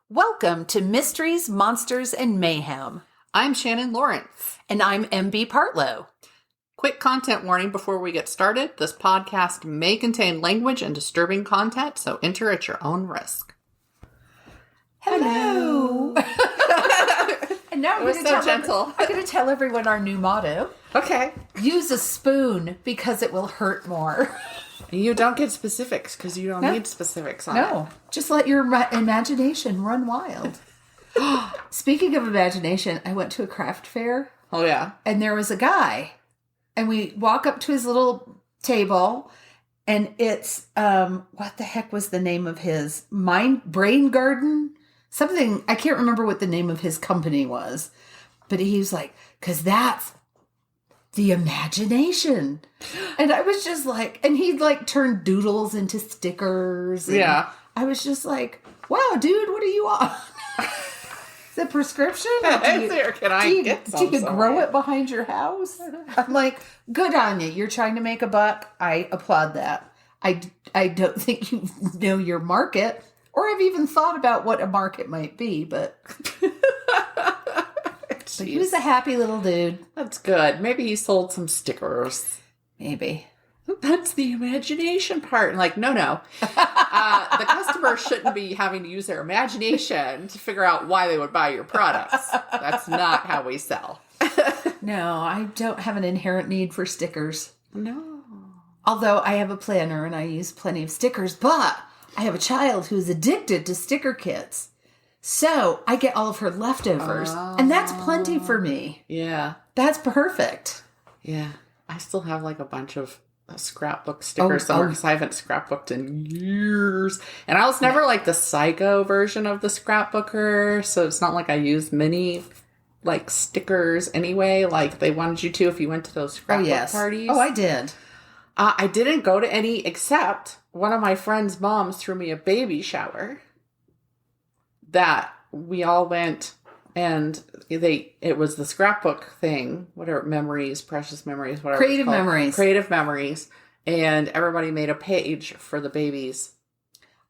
Welcome to Mysteries, Monsters, and Mayhem. I'm Shannon Lawrence. And I'm MB Partlow. Quick content warning before we get started. This podcast may contain language and disturbing content, so enter at your own risk. Hello. And now I'm going to tell everyone our new motto. Okay. Use a spoon because it will hurt more. You don't get specifics because you don't need specifics on it. No, just let your imagination run wild. Speaking of imagination, I went to a craft fair. Oh, yeah. And there was a guy. And we walk up to his little table. And it's, what the heck was the name of his? Brain Garden? Something, I can't remember what the name of his company was. But he was like, because that's the imagination. And I was just like, and he'd like turn doodles into stickers. And yeah. I was just like, wow, dude, what are you on? Is it prescription? Do you grow it behind your house? I'm like, good on you. You're trying to make a buck. I applaud that. I don't think you know your market or have even thought about what a market might be, but he was a happy little dude. That's good. Maybe he sold some stickers. Maybe. That's the imagination part. Like, no. The customer shouldn't be having to use their imagination to figure out why they would buy your products. That's not how we sell. No, I don't have an inherent need for stickers. No. Although I have a planner and I use plenty of stickers, but I have a child who's addicted to sticker kits. So I get all of her leftovers, and that's plenty for me. Yeah. That's perfect. Yeah. I still have like a bunch of scrapbook stickers somewhere because I haven't scrapbooked in years. And I was never like the psycho version of the scrapbooker, so it's not like I use many like stickers anyway, like they wanted you to if you went to those scrapbook parties. Oh, I did. I didn't go to any except one of my friend's moms threw me a baby shower that we all went. And it was the scrapbook thing, whatever, memories, precious memories, whatever. Creative memories. And everybody made a page for the babies.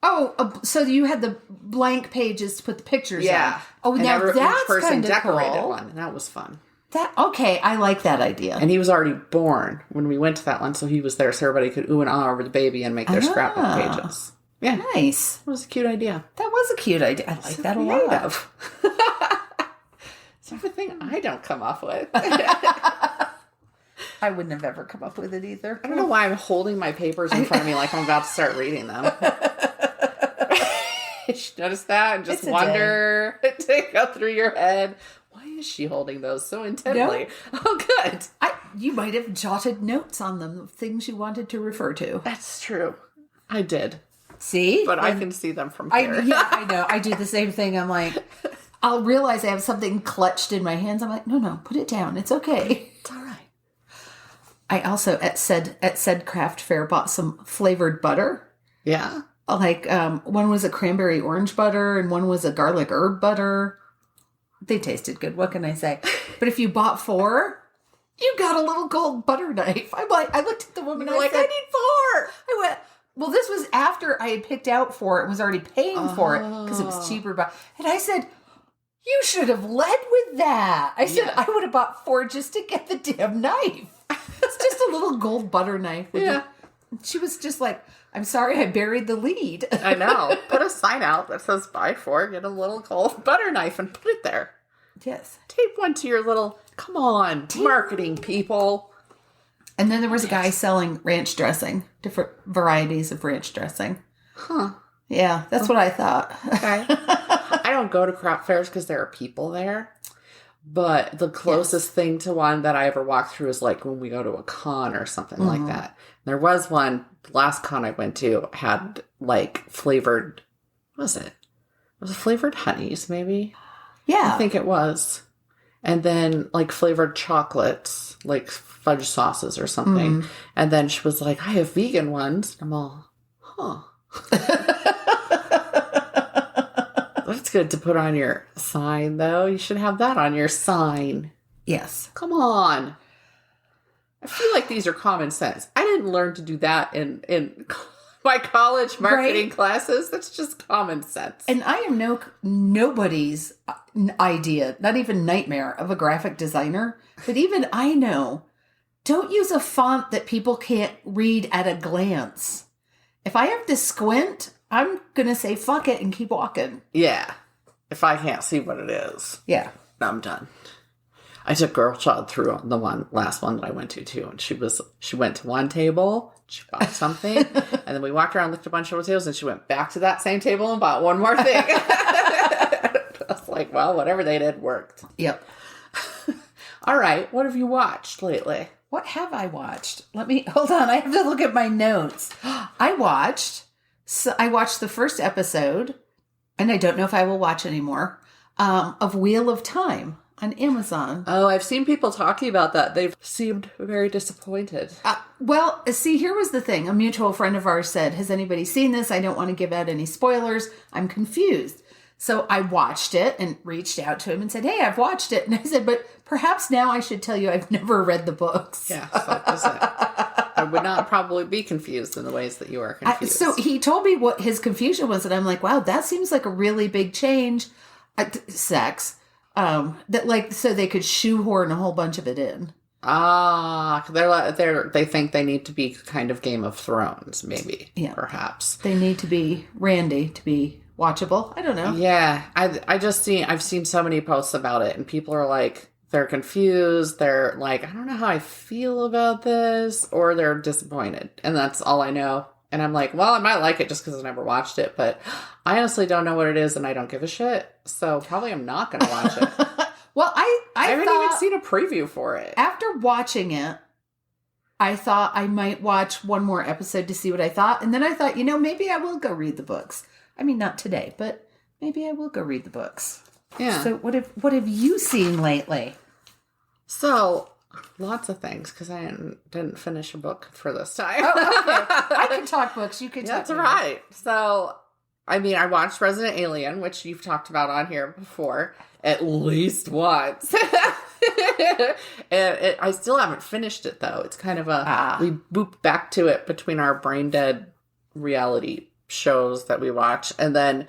Oh, so you had the blank pages to put the pictures on. Oh, and now that's each person kind of decorated cool. one, and that was fun. Okay, I like that idea. And he was already born when we went to that one, so he was there so everybody could ooh and ah over the baby and make their scrapbook pages. Yeah. Nice. It was a cute idea. That was a cute idea. I like that a lot. It's everything I don't come up with. I wouldn't have ever come up with it either. I don't know why I'm holding my papers in front of me like I'm about to start reading them. You should notice that and just wonder, to go through your head, why is she holding those so intently? No. Oh, good. You might have jotted notes on them, of things you wanted to refer to. That's true. I did. See? But I can see them from here. I know. I do the same thing. I'm like, I'll realize I have something clutched in my hands. I'm like, no, put it down. It's okay. It's all right. I also, at said craft fair, bought some flavored butter. Yeah. Like, one was a cranberry orange butter and one was a garlic herb butter. They tasted good. What can I say? But if you bought 4, you got a little gold butter knife. I'm like, I looked at the woman and I said, I need 4. I went, well, this was after I had picked out 4. It was already paying for it because it was cheaper. And I said, you should have led with that. I said, I would have bought 4 just to get the damn knife. It's just a little gold butter knife. She was just like, I'm sorry, I buried the lead. I know. Put a sign out that says buy 4, get a little gold butter knife and put it there. Yes. Tape one to your little, come on, marketing people. And then there was a guy selling ranch dressing, different varieties of ranch dressing. Huh. Yeah, that's what I thought. Okay. I don't go to craft fairs because there are people there. But the closest thing to one that I ever walked through is like when we go to a con or something like that. There was one, the last con I went to had like flavored, what was it? Was it flavored honeys maybe? Yeah. I think it was. And then like flavored chocolates, like fudge sauces or something. And then she was like, I have vegan ones. I'm all, huh. That's good to put on your sign, though. You should have that on your sign. Yes. Come on. I feel like these are common sense. I didn't learn to do that in my college marketing classes. That's just common sense. And I am nobody's idea, not even nightmare of a graphic designer. But even I know, don't use a font that people can't read at a glance. If I have to squint, I'm going to say fuck it and keep walking. Yeah. If I can't see what it is. Yeah. I'm done. I took Girl Child through the last one that I went to too. And she went to one table, she bought something, and then we walked around, looked at a bunch of tables, and she went back to that same table and bought one more thing. I was like, well, whatever they did worked. Yep. All right. What have you watched lately? What have I watched? Hold on. I have to look at my notes. I watched the first episode, and I don't know if I will watch anymore, of Wheel of Time on Amazon. Oh, I've seen people talking about that. They've seemed very disappointed. Well, see, here was the thing. A mutual friend of ours said, has anybody seen this? I don't want to give out any spoilers. I'm confused. So I watched it and reached out to him and said, hey, I've watched it. And I said, but perhaps now I should tell you I've never read the books. Yeah, so that's it. I would not probably be confused in the ways that you are confused. So he told me what his confusion was, and I'm like, wow, that seems like a really big change. Sex. So they could shoehorn a whole bunch of it in. They think they need to be kind of Game of Thrones, maybe. Yeah. Perhaps. They need to be Randy to be watchable. I don't know. Yeah. I've seen so many posts about it, and people are like, they're confused. They're like, I don't know how I feel about this, or they're disappointed. And that's all I know. And I'm like, well, I might like it just because I never watched it, but I honestly don't know what it is, and I don't give a shit. So probably I'm not going to watch it. Well, I haven't even seen a preview for it. After watching it, I thought I might watch one more episode to see what I thought. And then I thought, maybe I will go read the books. I mean, not today, but maybe I will go read the books. Yeah. So what have you seen lately? So, lots of things, because I didn't finish a book for this time. Oh, okay. I can talk books. You can talk That's right. So, I mean, I watched Resident Alien, which you've talked about on here before, at least once. And I still haven't finished it, though. It's kind of we boop back to it between our brain dead reality shows that we watch. And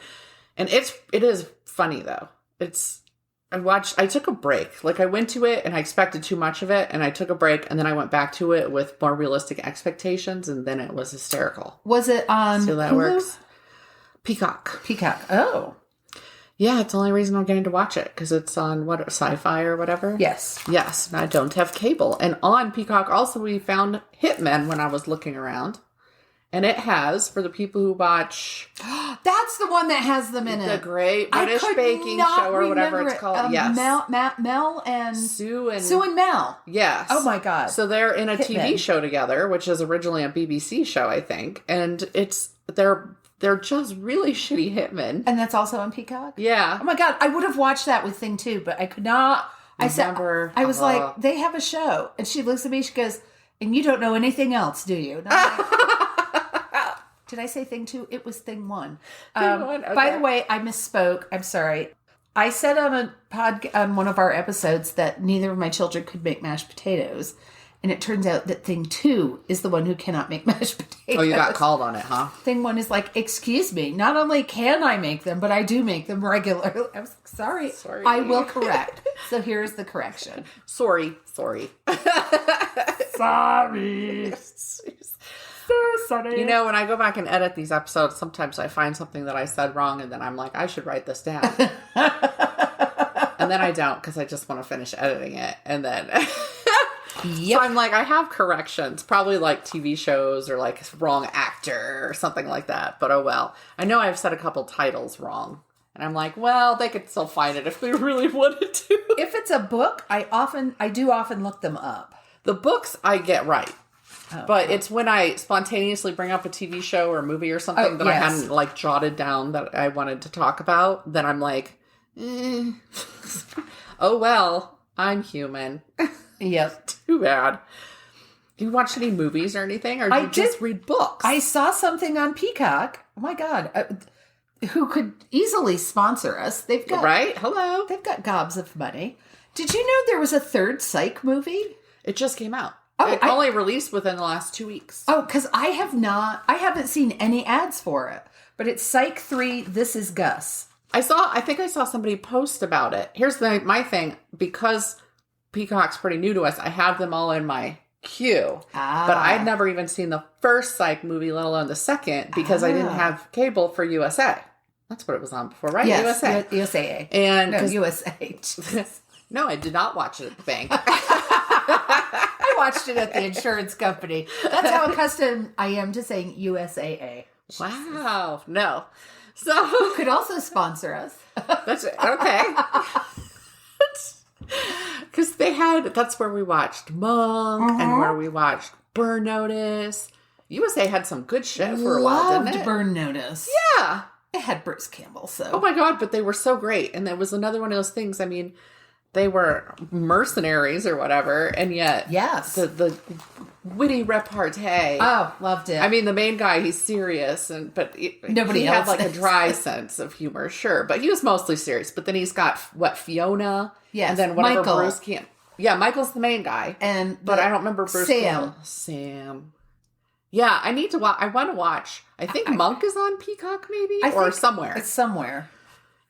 it is funny, though. I took a break. Like, I went to it and I expected too much of it, and I took a break, and then I went back to it with more realistic expectations, and then it was hysterical. Was it on See how that Hulu? works? Peacock. Oh. Yeah, it's the only reason I'm getting to watch it, because it's on, Sci-Fi or whatever? Yes. Yes, and I don't have cable. And on Peacock, also, we found Hitmen when I was looking around. And it has, for the people who watch... That's the one that has them in it. The Great British Baking Show, or whatever it's called. Yes. Mel and... Sue and Mel. Yes. Oh my God. So they're in a TV show together, which is originally a BBC show, I think. And they're just really shitty hitmen. And that's also on Peacock? Yeah. Oh my God. I would have watched that with Thing 2, but I could not. I was like, they have a show. And she looks at me, she goes, and you don't know anything else, do you? And I'm like, did I say Thing 2? It was Thing 1. Okay. By the way, I misspoke. I'm sorry. I said on one of our episodes that neither of my children could make mashed potatoes. And it turns out that Thing 2 is the one who cannot make mashed potatoes. Oh, you got called on it, huh? Thing 1 is like, excuse me, not only can I make them, but I do make them regularly. I was like, sorry. I will correct. So here's the correction. Sorry. Sorry. So sorry. When I go back and edit these episodes, sometimes I find something that I said wrong, and then I'm like, I should write this down. And then I don't, because I just want to finish editing it. And then... Yep. So I'm like, I have corrections, probably like TV shows or like wrong actor or something like that. But oh well. I know I've said a couple titles wrong. And I'm like, well, they could still find it if they really wanted to. If it's a book, I do often look them up. The books I get right. But it's when I spontaneously bring up a TV show or a movie or something I hadn't like jotted down that I wanted to talk about, then I'm like, oh well, I'm human. Yep. Too bad. Do you watch any movies or anything, or do you just read books? I saw something on Peacock. Oh my God. Who could easily sponsor us. They've got... Right? Hello. They've got gobs of money. Did you know there was a third Psych movie? It just came out. It only released within the last 2 weeks. Oh, because I haven't seen any ads for it. But it's Psych 3, This Is Gus. I think I saw somebody post about it. Here's my thing. Because Peacock's pretty new to us, I have them all in my queue. But I'd never even seen the first Psych movie, let alone the second, because I didn't have cable for USA. That's what it was on before, right? Yes, USA. USAA. And no, USA. No, I did not watch it at the bank. I watched it at the insurance company. That's how accustomed I am to saying USAA. Wow. No. So who could also sponsor us. That's okay. Because that's where we watched Monk and where we watched Burn Notice. USA had some good shit for a while, didn't it? Burn Notice. Yeah. It had Bruce Campbell, so. Oh my God, but they were so great. And it was another one of those things, I mean, they were mercenaries or whatever, and yet yes, the witty repartee. Oh, loved it. I mean, the main guy, he's serious, but nobody he else had like a dry sense of humor, sure, but he was mostly serious. But then he's got Fiona, yes, and then whatever Michael. Bruce can't. Yeah, Michael's the main guy, but I don't remember Bruce. Sam. Yeah, I need to watch. I want to watch. I think Monk is on Peacock, maybe, or somewhere. It's somewhere.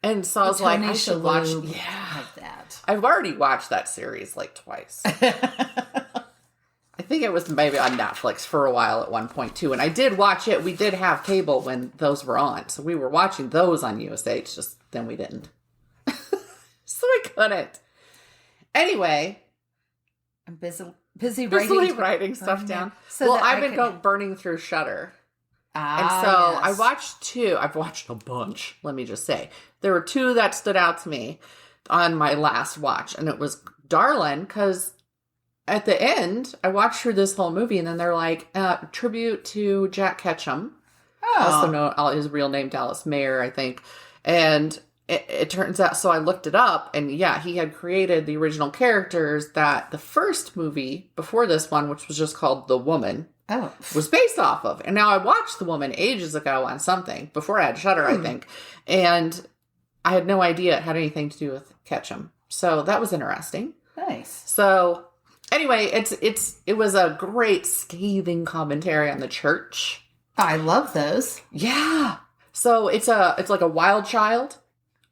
And so I was like, I should watch. Yeah, like that. I've already watched that series like twice. I think it was maybe on Netflix for a while at one point too. And I did watch it. We did have cable when those were on. So we were watching those on USA. It's just then we didn't. So I couldn't. Anyway. I'm busy writing stuff down. So well, I've been burning through Shudder. And so yes. I watched 2. I've watched a bunch, let me just say. There were 2 that stood out to me on my last watch. And it was Darlin', because at the end, I watched through this whole movie, and then they're like, tribute to Jack Ketchum. Oh. Also known his real name, Dallas Mayer, I think. And it turns out, so I looked it up, and yeah, he had created the original characters that the first movie before this one, which was just called The Woman, was based off of. And now I watched The Woman ages ago on something, before I had Shudder, I think. And I had no idea it had anything to do with Ketchum. So that was interesting. Nice. So anyway, it was a great scathing commentary on the church. I love those. Yeah. So it's like a wild child,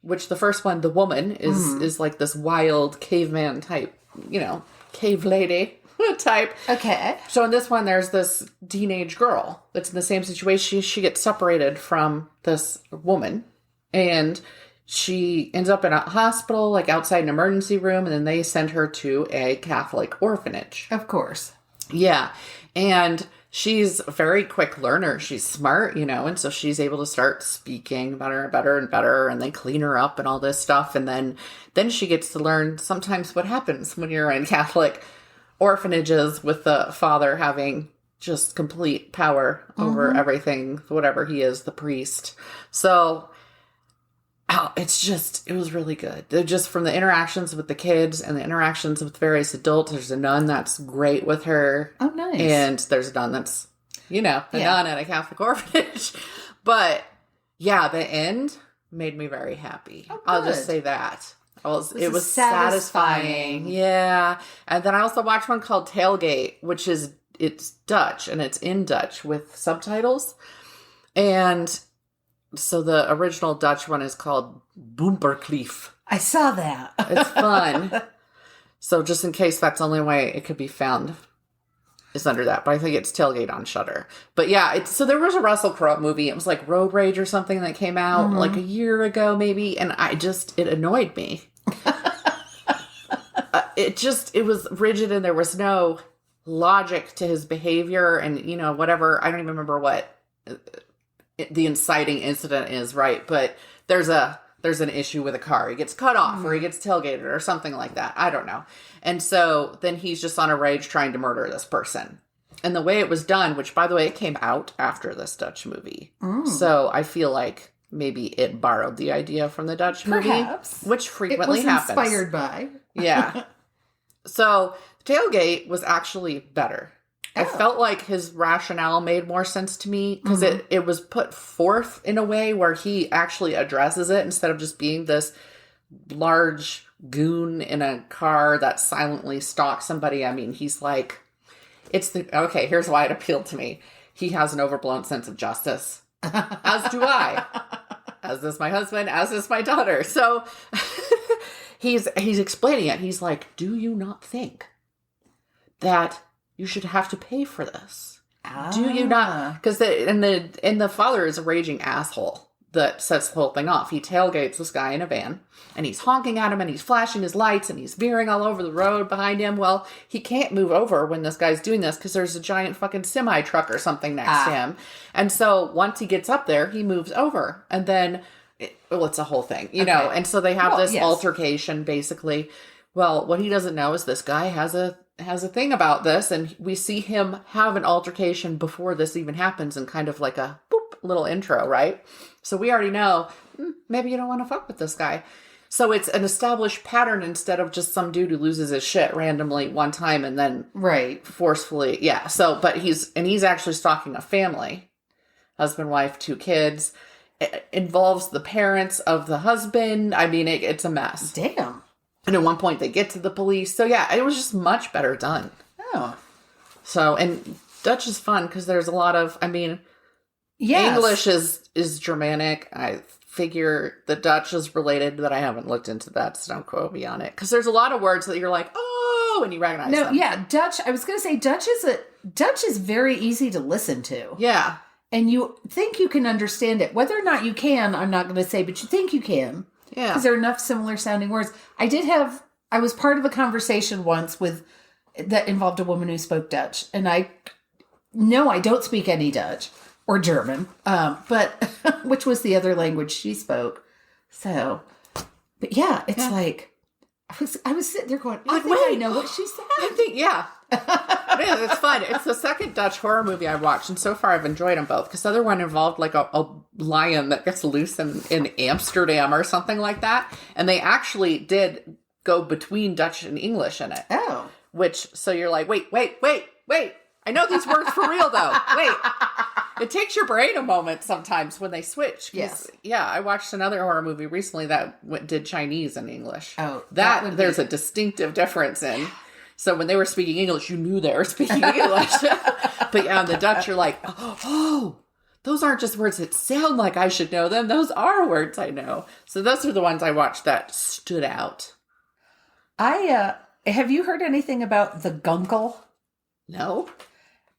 which the first one, The Woman, is like this wild caveman type, cave lady type. Okay. So in this one, there's this teenage girl that's in the same situation. She gets separated from this woman, and she ends up in a hospital, like outside an emergency room, and then they send her to a Catholic orphanage. Of course. Yeah. And she's a very quick learner. She's smart, and so she's able to start speaking better and better and better, and they clean her up and all this stuff. And then she gets to learn sometimes what happens when you're in Catholic orphanages with the father having just complete power over everything, whatever he is, the priest. So it was really good. Just from the interactions with the kids and the interactions with various adults. There's a nun that's great with her. Oh, nice. And there's a nun that's, a nun at a Catholic orphanage. But yeah, the end made me very happy. Oh, I'll just say that. It was satisfying. Yeah. And then I also watched one called Tailgate, which it's Dutch, and it's in Dutch with subtitles. And so the original Dutch one is called Boomperklief. I saw that. It's fun. So just in case that's the only way it could be found is under that. But I think it's Tailgate on Shudder. But yeah, so there was a Russell Crowe movie. It was like Road Rage or something that came out like a year ago maybe. And it annoyed me. It was rigid, and there was no logic to his behavior, and whatever. I don't even remember what the inciting incident is, right? But there's an issue with a car. He gets cut off or he gets tailgated or something like that. I don't know. And so then he's just on a rage trying to murder this person. And the way it was done, which by the way, it came out after this Dutch movie. So I feel like maybe it borrowed the idea from the Dutch movie, which frequently happens. It was inspired by. Yeah. So Tailgate was actually better. I felt like his rationale made more sense to me because it was put forth in a way where he actually addresses it instead of just being this large goon in a car that silently stalks somebody. I mean, he's like, Okay, here's why it appealed to me. He has an overblown sense of justice. As do I. As does my husband, as does my daughter. So he's explaining it. He's like, do you not think that you should have to pay for this? Do you not? Because the father is a raging asshole that sets the whole thing off. He tailgates this guy in a van, and he's honking at him, and he's flashing his lights, and he's veering all over the road behind him. Well, he can't move over when this guy's doing this because there's a giant fucking semi truck or something next to him. And so once he gets up there, he moves over, and then it's a whole thing, you know. And so they have this altercation, basically. Well, what he doesn't know is this guy has a thing about this, and we see him have an altercation before this even happens, and kind of like a boop little intro, right? So we already know, maybe you don't want to fuck with this guy. So it's an established pattern instead of just some dude who loses his shit randomly one time and then forcefully. Yeah. So, but he's actually stalking a family, husband, wife, 2 kids. It involves the parents of the husband. I mean, it's a mess. Damn. And at one point they get to the police. So yeah, it was just much better done. Oh. So, and Dutch is fun because there's a lot of, I mean, English is Germanic. I figure the Dutch is related, but I haven't looked into that, so don't quote me on it. Because there's a lot of words that you're like, oh, and you recognize them. Yeah, Dutch. I was going to say Dutch is very easy to listen to. Yeah. And you think you can understand it. Whether or not you can, I'm not going to say, but you think you can. Yeah. Because there are enough similar sounding words. I was part of a conversation once that involved a woman who spoke Dutch. And I don't speak any Dutch. Or German, but which was the other language she spoke. So, but yeah, it's like I was sitting there going, I know what she said. Man, it's fun. It's the second Dutch horror movie I've watched, and so far I've enjoyed them both. Because the other one involved like a lion that gets loose in Amsterdam or something like that, and they actually did go between Dutch and English in it. Oh, so you're like, wait. I know these words for real though. Wait. It takes your brain a moment sometimes when they switch. Yes. Yeah, I watched another horror movie recently that did Chinese and English. Oh, there's a distinctive difference in. So when they were speaking English, you knew they were speaking English. But yeah, the Dutch, you're like, oh, those aren't just words that sound like I should know them. Those are words I know. So those are the ones I watched that stood out. Have you heard anything about The Guncle? No.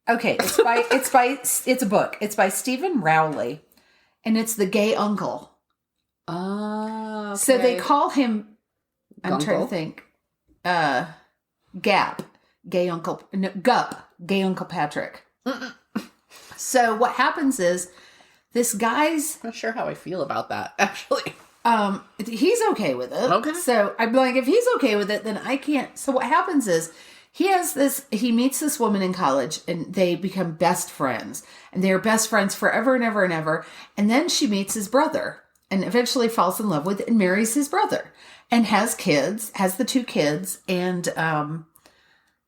Okay, it's a book. It's by Stephen Rowley, and it's The Gay Uncle. Okay. So they call him, I'm Guncle? trying to think, Gap, Gay Uncle, no, Gup, Gay Uncle Patrick. So what happens is, this guy's... I'm not sure how I feel about that, actually. He's okay with it. Okay. So I'm like, if he's okay with it, then I can't. So what happens is, he meets this woman in college, and they become best friends, and they're best friends forever and ever and ever. And then she meets his brother and eventually falls in love with and marries his brother and has the 2 kids. And,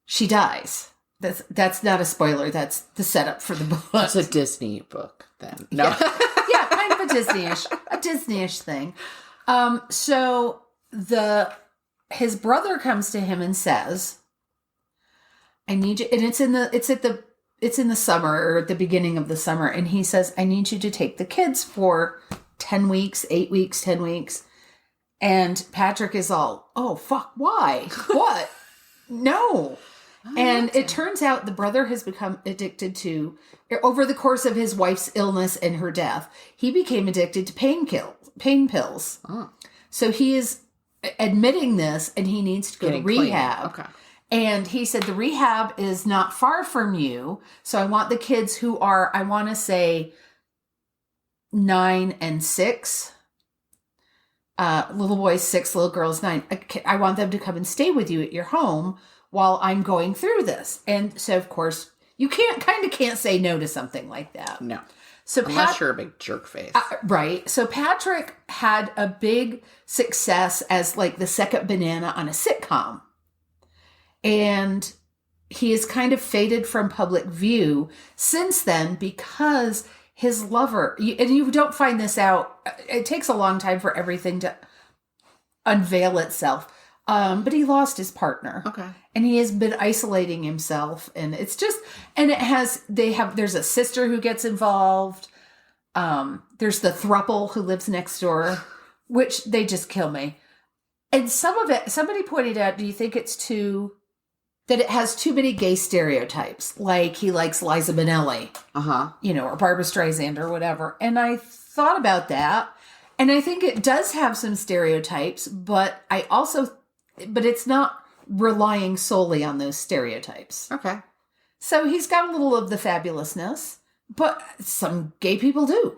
she dies. That's not a spoiler. That's the setup for the book. It's a Disney book then. No. Yeah, kind of a Disney-ish thing. So his brother comes to him and says, I need you, and it's in the summer or at the beginning of the summer. And he says, I need you to take the kids for 10 weeks, 8 weeks, 10 weeks. And Patrick is all, oh, fuck, why? What? No. And it turns out the brother has become addicted to, over the course of his wife's illness and her death, he became addicted to pain pills. Oh. So he is admitting this, and he needs to go to rehab. Clean. Okay. And he said, the rehab is not far from you. So I want the kids who are, I want to say 9 and 6, little boys 6, little girls 9. I want them to come and stay with you at your home while I'm going through this. And so, of course, you can't say no to something like that. No. So unless you're a big jerk face. Right. So Patrick had a big success as like the second banana on a sitcom. And he has kind of faded from public view since then because his lover, and you don't find this out, it takes a long time for everything to unveil itself. But he lost his partner. Okay. And he has been isolating himself. And it's just, and there's a sister who gets involved. There's the throuple who lives next door, which they just kill me. And some of it, somebody pointed out, do you think that it has too many gay stereotypes? Like he likes Liza Minnelli, or Barbara Streisand or whatever. And I thought about that. And I think it does have some stereotypes, but it's not relying solely on those stereotypes. Okay. So he's got a little of the fabulousness, but some gay people do.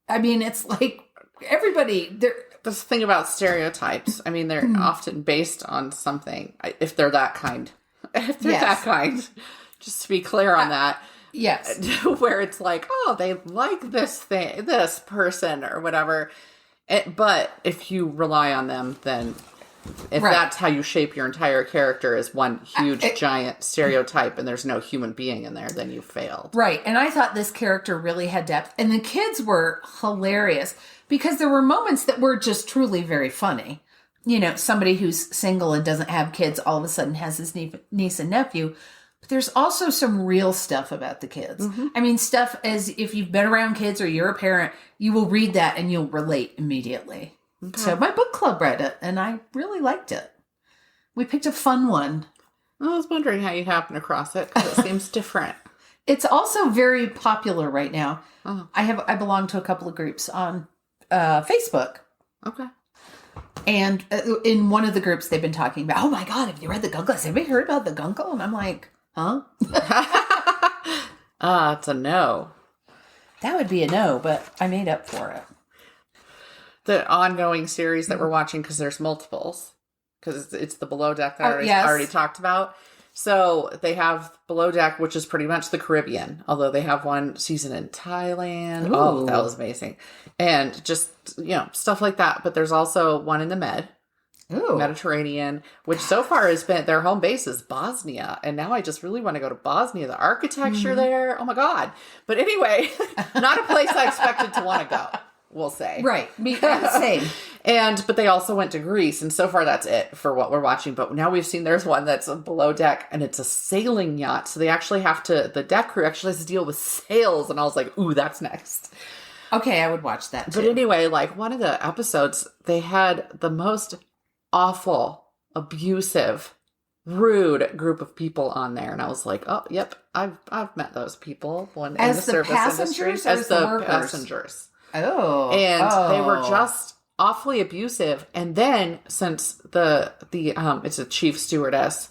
I mean, it's like everybody, the thing about stereotypes, I mean, they're often based on something, if they're that kind. If they're that kind, just to be clear on that. Yes. Where it's like, oh, they like this person or whatever. But if you rely on them, then if that's how you shape your entire character is one huge, giant stereotype and there's no human being in there, then you failed. Right. And I thought this character really had depth. And the kids were hilarious because there were moments that were just truly very funny. Somebody who's single and doesn't have kids all of a sudden has his niece and nephew. But there's also some real stuff about the kids. Mm-hmm. I mean, stuff as if you've been around kids or you're a parent, you will read that and you'll relate immediately. Okay. So my book club read it and I really liked it. We picked a fun one. I was wondering how you happened across it because it seems different. It's also very popular right now. Oh. I belong to a couple of groups on Facebook. Okay. And in one of the groups, they've been talking about, oh my God, have you read the Guncle? Has anybody heard about the Guncle? And I'm like, huh? It's a no. That would be a no, but I made up for it. The ongoing series that we're watching, because there's multiples, because it's the Below Deck that I already talked about. So they have Below Deck, which is pretty much the Caribbean, although they have one season in Thailand. Ooh. Oh, that was amazing. And just, stuff like that. But there's also one in the Mediterranean, which so far has been, their home base is Bosnia. And now I just really want to go to Bosnia. The architecture there, oh my God. But anyway, not a place I expected to want to go. We'll say. Right. Same. But they also went to Greece. And so far that's it for what we're watching. But now we've seen there's one that's a Below Deck and it's a sailing yacht. So they actually the deck crew actually has to deal with sails. And I was like, ooh, that's next. Okay, I would watch that too. But anyway, like one of the episodes, they had the most awful, abusive, rude group of people on there. And I was like, oh, yep, I've met those people in the service industry. As the passengers. Oh. And they were just awfully abusive. And then since the it's a chief stewardess,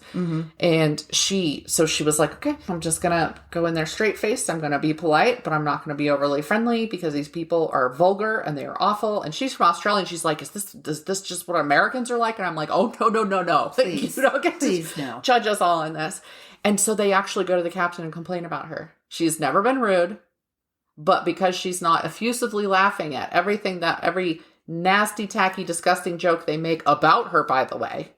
and she was like, okay, I'm just gonna go in there straight faced. I'm gonna be polite, but I'm not gonna be overly friendly because these people are vulgar and they are awful. And she's from Australia, and she's like, is this just what Americans are like? And I'm like, oh no. Please, you don't get to judge us all in this. And so they actually go to the captain and complain about her. She's never been rude. But because she's not effusively laughing at every nasty, tacky, disgusting joke they make about her, by the way.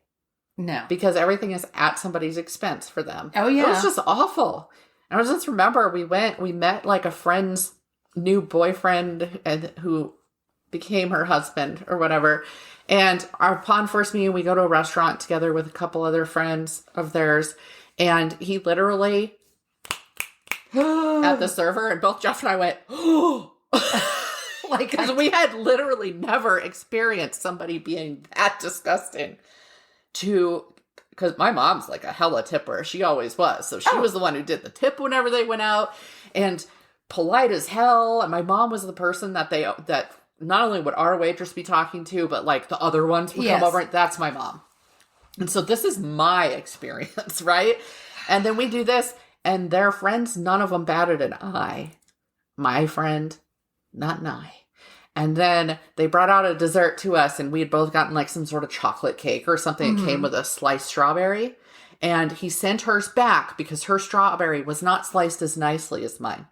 No. Because everything is at somebody's expense for them. Oh, yeah. It was just awful. And I just remember we met like a friend's new boyfriend who became her husband or whatever. And upon first meeting, we go to a restaurant together with a couple other friends of theirs. And he literally... at the server, and both Jeff and I went, oh, because we had literally never experienced somebody being that disgusting. Because my mom's like a hella tipper, she always was, so she was the one who did the tip whenever they went out, and polite as hell. And my mom was the person that not only would our waitress be talking to, but like the other ones would come over. That's my mom, and so this is my experience, right? And then we do this. And their friends, none of them batted an eye. My friend, not an eye. And then they brought out a dessert to us, and we had both gotten like some sort of chocolate cake or something that came with a sliced strawberry. And he sent hers back because her strawberry was not sliced as nicely as mine.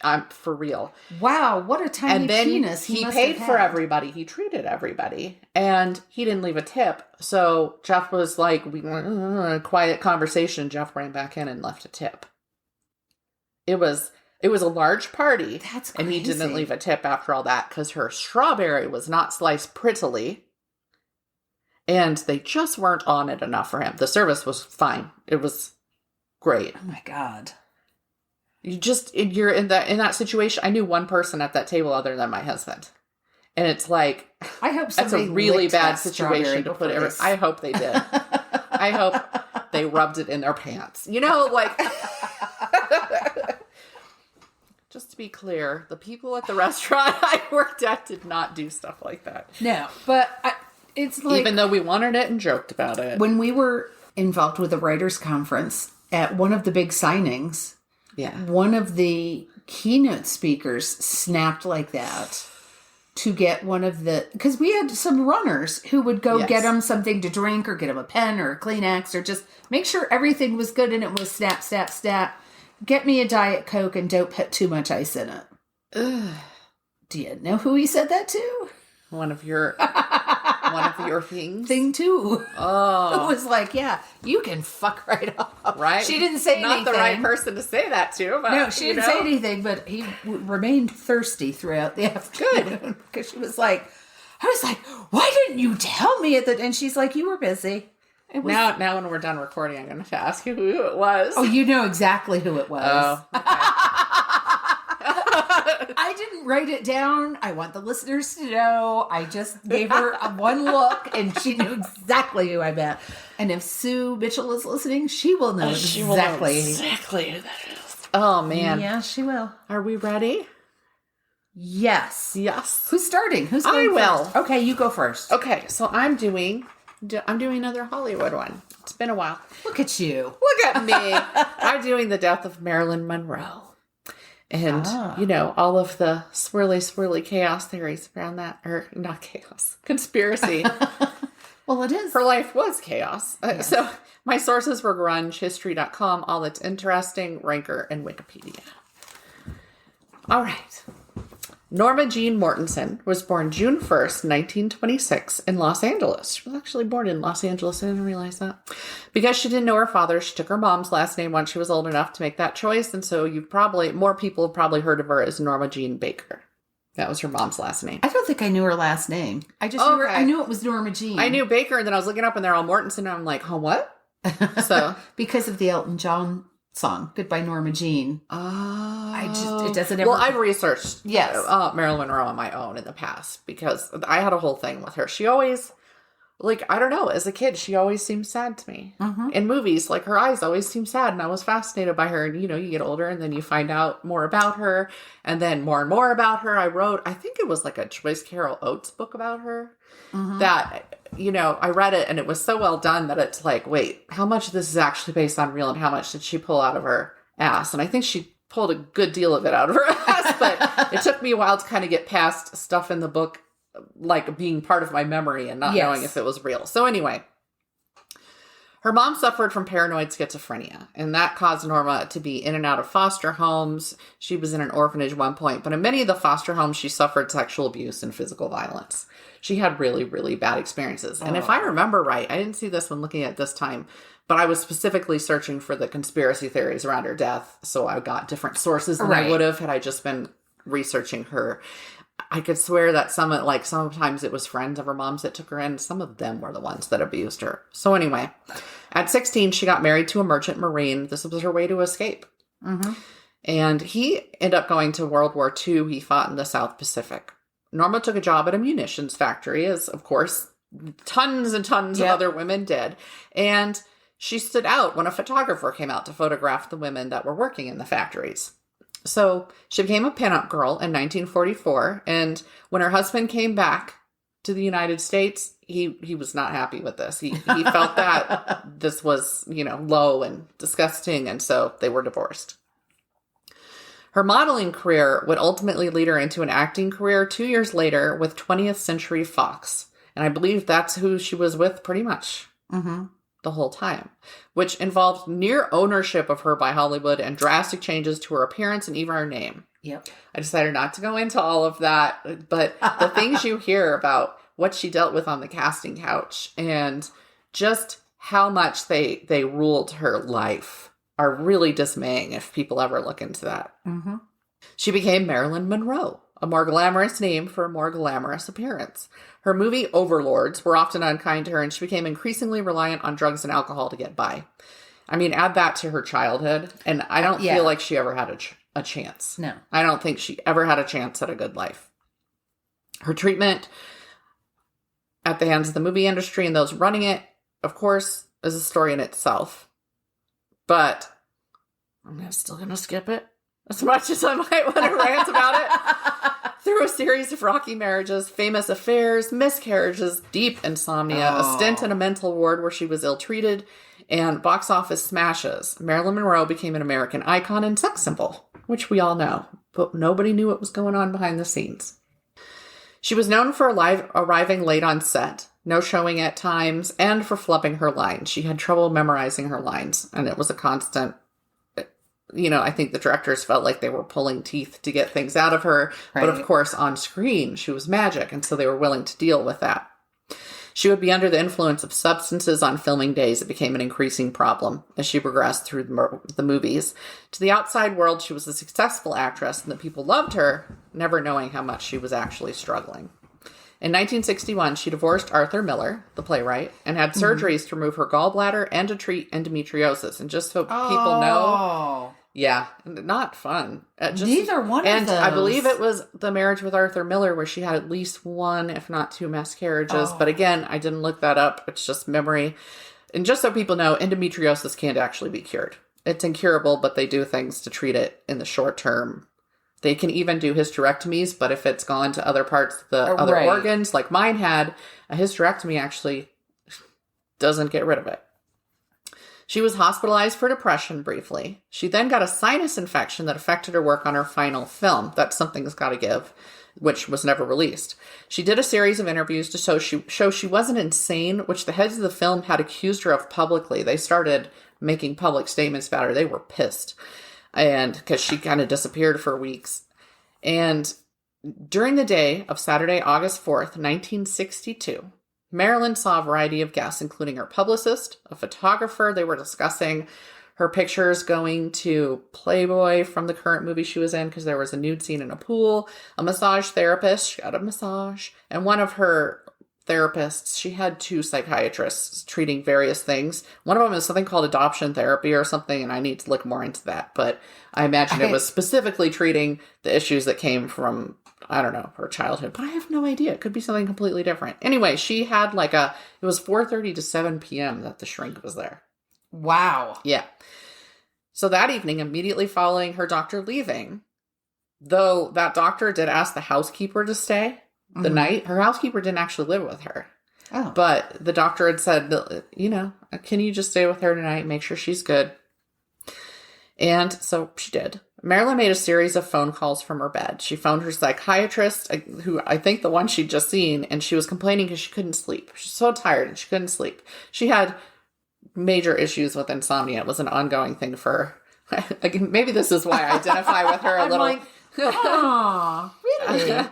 I'm for real. Wow, what a tiny penis. He paid for everybody. He treated everybody. And he didn't leave a tip. So Jeff was like, we were quiet conversation. Jeff ran back in and left a tip. It was a large party. That's crazy. And he didn't leave a tip after all that because her strawberry was not sliced prettily. And they just weren't on it enough for him. The service was fine. It was great. Oh my God. You're in that situation. I knew one person at that table other than my husband. And it's like, I hope that's a really bad situation to put it. I hope they did. I hope they rubbed it in their pants. Like, just to be clear, the people at the restaurant I worked at did not do stuff like that. No, but it's like, even though we wanted it and joked about it. When we were involved with a writers' conference at one of the big signings, one of the keynote speakers snapped like that to get one of the, because we had some runners who would go get them something to drink or get them a pen or a Kleenex or just make sure everything was good and it was snap, snap, snap. Get me a Diet Coke and don't put too much ice in it. Ugh. Do you know who he said that to? One of your things? Thing too. Oh. It was like, yeah, you can fuck right up. Right? She didn't say anything. Not the right person to say that to. But, no, she didn't say anything, but he remained thirsty throughout the afternoon. Because she was like, I was like, why didn't you tell me at the... And she's like, you were busy. Now when we're done recording, I'm going to ask you who it was. Oh, you know exactly who it was. Oh, okay. I didn't write it down. I want the listeners to know. I just gave her one look, and she knew exactly who I meant. And if Sue Mitchell is listening, she will know exactly who that is. Oh, man. Yeah, she will. Are we ready? Yes. Yes. Who's starting? Who's going will. first? Okay, you go first. Okay, so I'm doing another Hollywood one. It's been a while. Look at you. Look at me. I'm doing the death of Marilyn Monroe. And, all of the swirly chaos theories around that. Or, not chaos. Conspiracy. Well, it is. Her life was chaos. So, my sources were grungehistory.com, All That's Interesting, Ranker, and Wikipedia. All right. Norma Jean Mortensen was born June 1st, 1926 in Los Angeles. She was actually born in Los Angeles. I didn't realize that. Because she didn't know her father, she took her mom's last name once she was old enough to make that choice. And so more people have probably heard of her as Norma Jean Baker. That was her mom's last name. I don't think I knew her last name. I just I knew it was Norma Jean. I knew Baker, and then I was looking up and they're all Mortensen, and I'm like, huh, what? So because of the Elton John song, Goodbye Norma Jean. Oh. It doesn't ever... Well, I've researched Marilyn Monroe on my own in the past because I had a whole thing with her. She always, I don't know, as a kid, she always seemed sad to me. Mm-hmm. In movies, her eyes always seemed sad, and I was fascinated by her. And, you get older, and then you find out more about her, and then more and more about her. I think it was a Joyce Carol Oates book about her that... I read it and it was so well done that it's like, wait, how much of this is actually based on real and how much did she pull out of her ass? And I think she pulled a good deal of it out of her ass, but it took me a while to kind of get past stuff in the book, being part of my memory and not knowing if it was real. So anyway, her mom suffered from paranoid schizophrenia, and that caused Norma to be in and out of foster homes. She was in an orphanage at one point, but in many of the foster homes, she suffered sexual abuse and physical violence. She had really, really bad experiences. And if I remember right, I didn't see this one looking at this time, but I was specifically searching for the conspiracy theories around her death. So I got different sources than I would have had I just been researching her. I could swear that sometimes it was friends of her mom's that took her in. Some of them were the ones that abused her. So anyway, at 16, she got married to a merchant marine. This was her way to escape. Mm-hmm. And he ended up going to World War II. He fought in the South Pacific. Norma took a job at a munitions factory, as, of course, tons and tons of other women did. And she stood out when a photographer came out to photograph the women that were working in the factories. So she became a pinup girl in 1944. And when her husband came back to the United States, he was not happy with this. He felt that this was, low and disgusting. And so they were divorced. Her modeling career would ultimately lead her into an acting career 2 years later with 20th Century Fox. And I believe that's who she was with pretty much the whole time, which involved near ownership of her by Hollywood and drastic changes to her appearance and even her name. Yep. I decided not to go into all of that, but the things you hear about what she dealt with on the casting couch and just how much they ruled her life are really dismaying if people ever look into that. Mm-hmm. She became Marilyn Monroe a more glamorous name for a more glamorous appearance. Her movie overlords were often unkind to her, and she became increasingly reliant on drugs and alcohol to get by. I mean, add that to her childhood, and I don't feel like she ever had a chance. No. I don't think she ever had a chance at a good life. Her treatment at the hands of the movie industry and those running it, of course, is a story in itself. But I'm still going to skip it, as much as I might want to rant about it. Through a series of rocky marriages, famous affairs, miscarriages, deep insomnia, a stint in a mental ward where she was ill-treated, and box office smashes, Marilyn Monroe became an American icon and sex symbol, which we all know, but nobody knew what was going on behind the scenes. She was known for arriving late on set, no showing at times, and for flubbing her lines. She had trouble memorizing her lines, and it was a constant, I think the directors felt like they were pulling teeth to get things out of her. Right. But of course, on screen, she was magic, and so they were willing to deal with that. She would be under the influence of substances on filming days. It became an increasing problem as she progressed through the movies. To the outside world, she was a successful actress, and the people loved her, never knowing how much she was actually struggling. In 1961, she divorced Arthur Miller, the playwright, and had surgeries to remove her gallbladder and to treat endometriosis. And just so people know, yeah, not fun. Neither one of those. And I believe it was the marriage with Arthur Miller where she had at least one, if not two, miscarriages. But again, I didn't look that up. It's just memory. And just so people know, endometriosis can't actually be cured. It's incurable, but they do things to treat it in the short term. They can even do hysterectomies, but if it's gone to other parts of the other organs, like mine had, a hysterectomy actually doesn't get rid of it. She was hospitalized for depression briefly. She then got a sinus infection that affected her work on her final film, That's Something's Gotta Give, which was never released. She did a series of interviews to show she wasn't insane, which the heads of the film had accused her of publicly. They started making public statements about her. They were pissed. And because she kind of disappeared for weeks. And during the day of Saturday, August 4th, 1962, Marilyn saw a variety of guests, including her publicist, a photographer. They were discussing her pictures going to Playboy from the current movie she was in because there was a nude scene in a pool, a massage therapist. She got a massage. And one of her therapists, she had two psychiatrists treating various things. One of them is something called adoption therapy or something, and I need to look more into that. But I imagine it was specifically treating the issues that came from, I don't know, her childhood. But I have no idea. It could be something completely different. Anyway, she had it was 4:30 to 7 p.m. that the shrink was there. Wow. Yeah. So that evening, immediately following her doctor leaving, though that doctor did ask the housekeeper to stay, the night, her housekeeper didn't actually live with her. Oh. But the doctor had said, can you just stay with her tonight? Make sure she's good. And so she did. Marilyn made a series of phone calls from her bed. She phoned her psychiatrist, who I think the one she'd just seen, and she was complaining because she couldn't sleep. She's so tired and she couldn't sleep. She had major issues with insomnia. It was an ongoing thing for her. Maybe this is why I identify with her a little. Oh, really?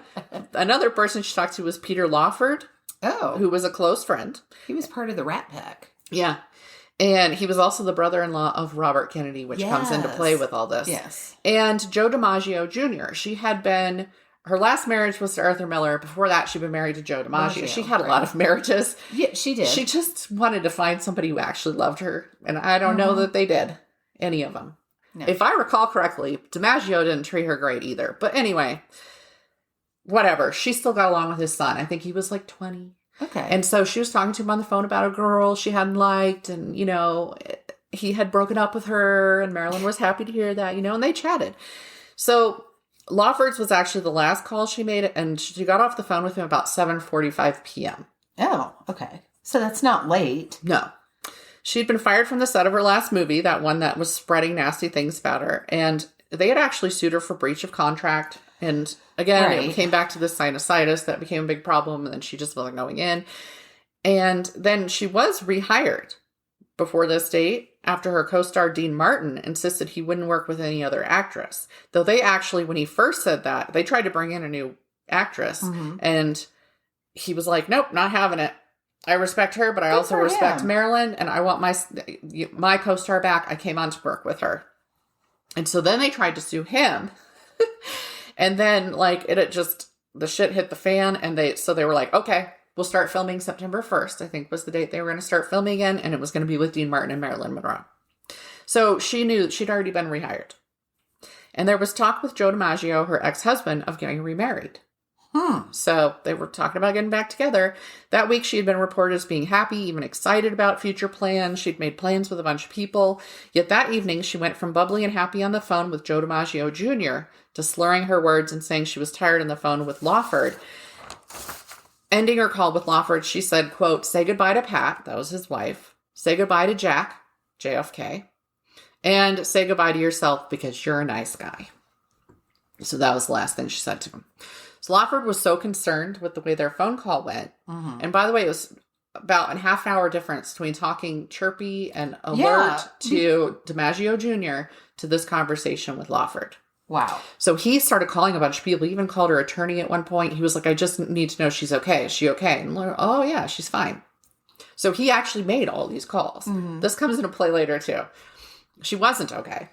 Another person she talked to was Peter Lawford. Oh. Who was a close friend. He was part of the Rat Pack. Yeah. And he was also the brother-in-law of Robert Kennedy, which comes into play with all this. Yes. And Joe DiMaggio Jr. She had been, her last marriage was to Arthur Miller. Before that, she'd been married to Joe DiMaggio. She had a lot of marriages. Yeah, she did. She just wanted to find somebody who actually loved her. And I don't know that they did. Any of them. No. If I recall correctly, DiMaggio didn't treat her great either. But anyway, whatever. She still got along with his son. I think he was 20. Okay. And so she was talking to him on the phone about a girl she hadn't liked. And, he had broken up with her. And Marilyn was happy to hear that, and they chatted. So Lawford's was actually the last call she made. And she got off the phone with him about 7:45 p.m. Oh, okay. So that's not late. No. She'd been fired from the set of her last movie, that one that was spreading nasty things about her. And they had actually sued her for breach of contract. And again, It came back to this sinusitis that became a big problem. And then she just wasn't going in. And then she was rehired before this date after her co-star Dean Martin insisted he wouldn't work with any other actress. Though they actually, when he first said that, they tried to bring in a new actress. And he was like, nope, not having it. I respect her, but I also respect Marilyn, and I want my co-star back. I came on to work with her. And so then they tried to sue him. And then, like, the shit hit the fan, and they were like, okay, we'll start filming September 1st, I think was the date they were going to start filming again, and it was going to be with Dean Martin and Marilyn Monroe. So she knew she'd already been rehired. And there was talk with Joe DiMaggio, her ex-husband, of getting remarried. So they were talking about getting back together. That week, she had been reported as being happy, even excited about future plans. She'd made plans with a bunch of people. Yet that evening, she went from bubbly and happy on the phone with Joe DiMaggio Jr. to slurring her words and saying she was tired on the phone with Lawford. Ending her call with Lawford, she said, quote, say goodbye to Pat, that was his wife. Say goodbye to Jack, JFK. And say goodbye to yourself because you're a nice guy. So that was the last thing she said to him. So Lawford was so concerned with the way their phone call went. Mm-hmm. And by the way, it was about a half an hour difference between talking chirpy and alert to DiMaggio Jr. to this conversation with Lawford. Wow. So he started calling a bunch of people. He even called her attorney at one point. He was like, I just need to know she's okay. Is she okay? And like, oh, yeah, she's fine. So he actually made all these calls. Mm-hmm. This comes into play later, too. She wasn't okay.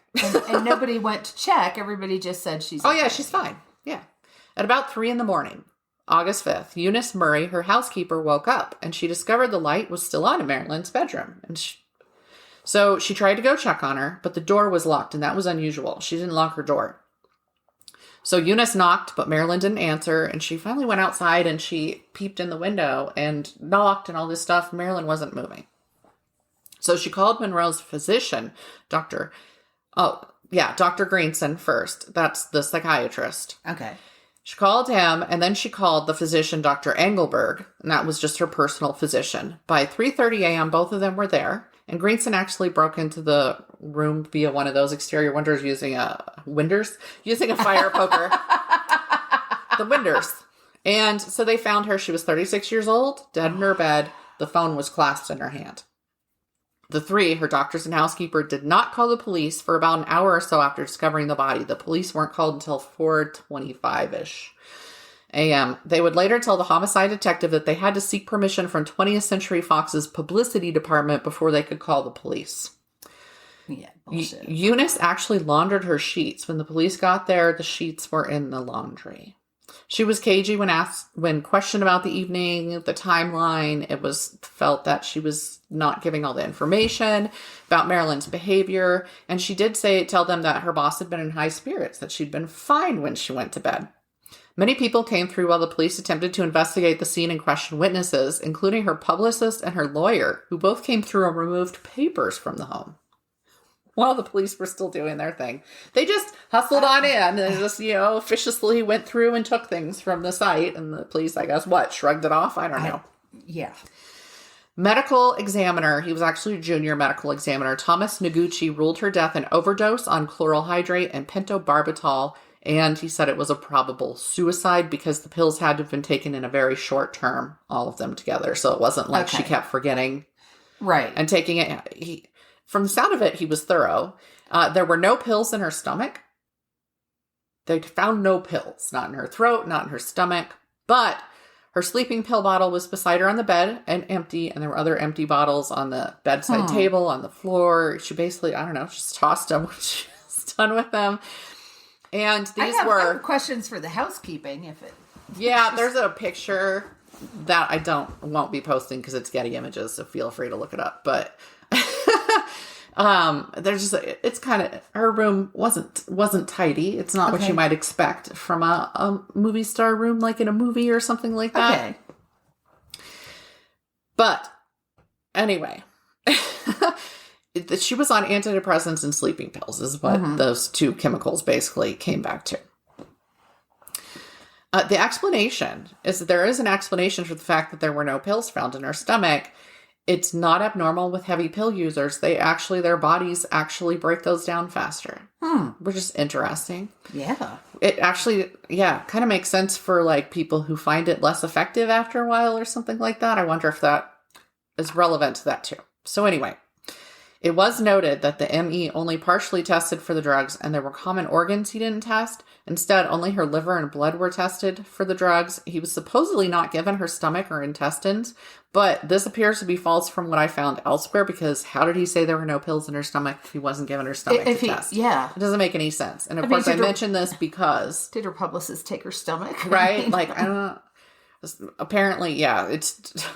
and nobody went to check. Everybody just said she's okay. Oh, yeah, she's fine. Yeah. At about 3 a.m, August 5th, Eunice Murray, her housekeeper, woke up and she discovered the light was still on in Marilyn's bedroom. So she tried to go check on her, but the door was locked and that was unusual. She didn't lock her door. So Eunice knocked, but Marilyn didn't answer. And she finally went outside and she peeped in the window and knocked and all this stuff. Marilyn wasn't moving. So she called Monroe's physician, Dr. Greenson first. That's the psychiatrist. Okay. She called him, and then she called the physician, Dr. Engelberg, and that was just her personal physician. By 3:30 a.m., both of them were there, and Greenson actually broke into the room via one of those exterior windows using a fire poker. The windows. And so they found her. She was 36 years old, dead in her bed. The phone was clasped in her hand. The three, her doctors and housekeeper, did not call the police for about an hour or so after discovering the body. The police weren't called until 4:25-ish a.m. They would later tell the homicide detective that they had to seek permission from 20th Century Fox's publicity department before they could call the police. Yeah, bullshit. Eunice actually laundered her sheets. When the police got there, the sheets were in the laundry. She was cagey when questioned about the evening, the timeline. It was felt that she was not giving all the information about Marilyn's behavior. And she did tell them that her boss had been in high spirits, that she'd been fine when she went to bed. Many people came through while the police attempted to investigate the scene and question witnesses, including her publicist and her lawyer, who both came through and removed papers from the home. While the police were still doing their thing. They just hustled on in and just, officiously went through and took things from the site. And the police, I guess, shrugged it off? I don't know. Yeah. Medical examiner, he was actually a junior medical examiner, Thomas Noguchi, ruled her death an overdose on chloral hydrate and pentobarbital. And he said it was a probable suicide because the pills had to have been taken in a very short term, all of them together. So it wasn't like she kept forgetting. Right. And taking it. From the sound of it, he was thorough. There were no pills in her stomach. They found no pills. Not in her throat, not in her stomach. But her sleeping pill bottle was beside her on the bed and empty. And there were other empty bottles on the bedside table, on the floor. She basically, just tossed them when she was done with them. And these I have questions for the housekeeping. Yeah, there's a picture that I won't be posting because it's Getty Images. So feel free to look it up. But... it's kind of, her room wasn't tidy. It's not what you might expect from a movie star room, like in a movie or something like that. Okay. But anyway, she was on antidepressants and sleeping pills is what those two chemicals basically came back to. The explanation is that there is an explanation for the fact that there were no pills found in her stomach. It's not abnormal with heavy pill users. Their bodies actually break those down faster. Which is interesting. Yeah. It actually, kind of makes sense for like people who find it less effective after a while or something like that. I wonder if that is relevant to that too. So anyway, It was noted that the ME only partially tested for the drugs, and there were common organs he didn't test. Instead, only her liver and blood were tested for the drugs. He was supposedly not given her stomach or intestines, but this appears to be false from what I found elsewhere, because how did he say there were no pills in her stomach if he wasn't given her stomach to test? Yeah. It doesn't make any sense. And of course, I mentioned this because... Did her publicist take her stomach? Right? Like, I don't know. Apparently, yeah. I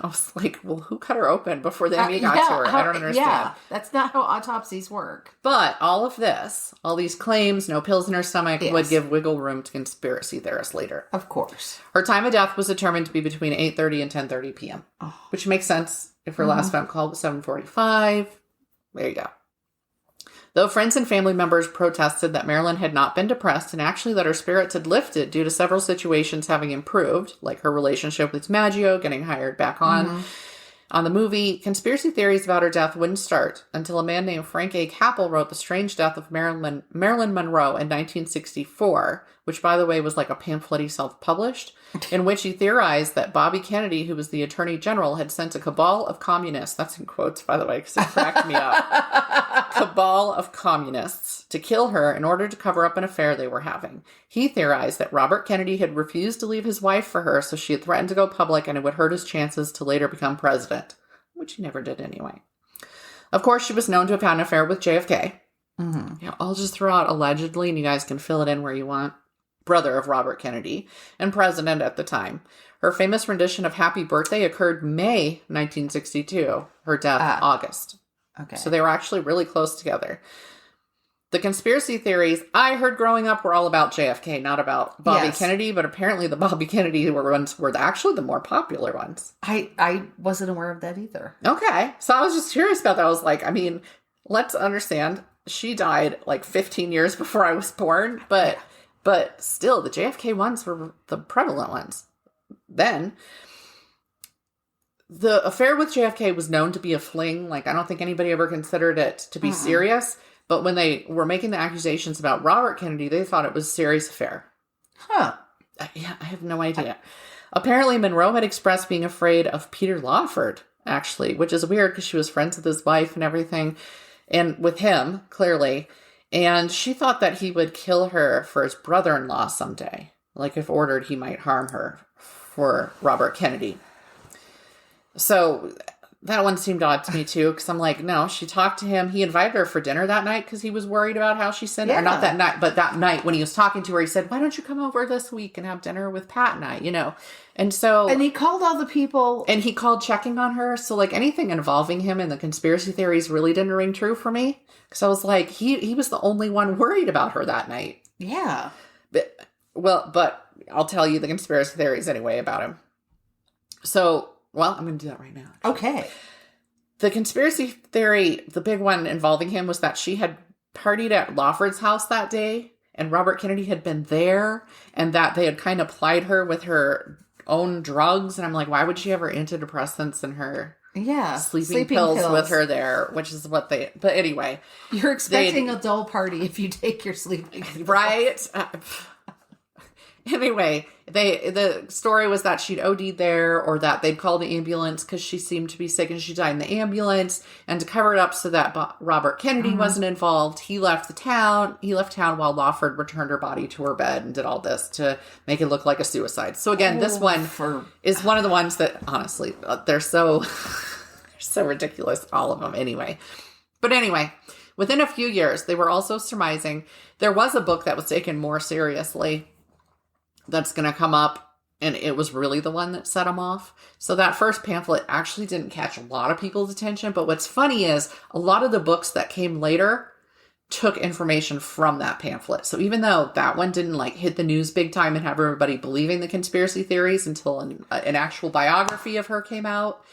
was like, well, who cut her open before the ME got to her? I don't understand. Yeah, that's not how autopsies work. But all of this, all these claims, no pills in her stomach, would give wiggle room to conspiracy theorists later. Of course. Her time of death was determined to be between 8:30 and 10:30 p.m., which makes sense if her last phone call was 7:45. There you go. Though friends and family members protested that Marilyn had not been depressed and actually that her spirits had lifted due to several situations having improved, like her relationship with Maggio, getting hired back on the movie, conspiracy theories about her death wouldn't start until a man named Frank A. Capel wrote The Strange Death of Marilyn Monroe in 1964, which, by the way, was like a pamphlet he self-published, in which he theorized that Bobby Kennedy, who was the attorney general, had sent a cabal of communists, that's in quotes, by the way, because it cracked me up, cabal of communists to kill her in order to cover up an affair they were having. He theorized that Robert Kennedy had refused to leave his wife for her, so she had threatened to go public and it would hurt his chances to later become president, which he never did anyway. Of course, she was known to have had an affair with JFK. I'll just throw out allegedly, and you guys can fill it in where you want. Brother of Robert Kennedy and president at the time. Her famous rendition of Happy Birthday occurred May 1962. Her death, August. Okay. So they were actually really close together. The conspiracy theories I heard growing up were all about JFK, not about Bobby Kennedy, but apparently the Bobby Kennedy ones were actually the more popular ones. I wasn't aware of that either. Okay. So I was just curious about that. I was like, I mean, let's understand, she died like 15 years before I was born, but still, the JFK ones were the prevalent ones. Then, the affair with JFK was known to be a fling. Like, I don't think anybody ever considered it to be serious. But when they were making the accusations about Robert Kennedy, they thought it was a serious affair. Huh. Yeah, I have no idea. Apparently, Monroe had expressed being afraid of Peter Lawford, actually, which is weird because she was friends with his wife and everything. And with him, clearly. And she thought that he would kill her for his brother-in-law someday. Like, if ordered, he might harm her for Robert Kennedy. So that one seemed odd to me, too, because I'm like, no, she talked to him. He invited her for dinner that night because he was worried about how she said it. Or not that night, but that night when he was talking to her, he said, why don't you come over this week and have dinner with Pat and I, you know? And so... And he called all the people... And he called checking on her. So, like, anything involving him in the conspiracy theories really didn't ring true for me. Because I was like, he was the only one worried about her that night. Yeah. But I'll tell you the conspiracy theories anyway about him. So, well, I'm going to do that right now. Okay. The conspiracy theory, the big one involving him, was that she had partied at Lawford's house that day, and Robert Kennedy had been there, and that they had kind of plied her with her own drugs. And I'm like, why would she have her antidepressants and her... Yeah. Sleeping pills with her there, which is what they... But anyway. You're expecting a dull party if you take your sleeping pills. Right? Anyway, the story was that she'd OD'd there, or that they'd called the ambulance because she seemed to be sick and she died in the ambulance. And to cover it up so that Robert Kennedy wasn't involved, he left town while Lawford returned her body to her bed and did all this to make it look like a suicide. So again, this one is one of the ones that, honestly, they're so ridiculous, all of them anyway. But anyway, within a few years, they were also surmising there was a book that was taken more seriously that's going to come up, and it was really the one that set them off. So that first pamphlet actually didn't catch a lot of people's attention, but what's funny is a lot of the books that came later took information from that pamphlet. So even though that one didn't like hit the news big time and have everybody believing the conspiracy theories until an actual biography of her came out,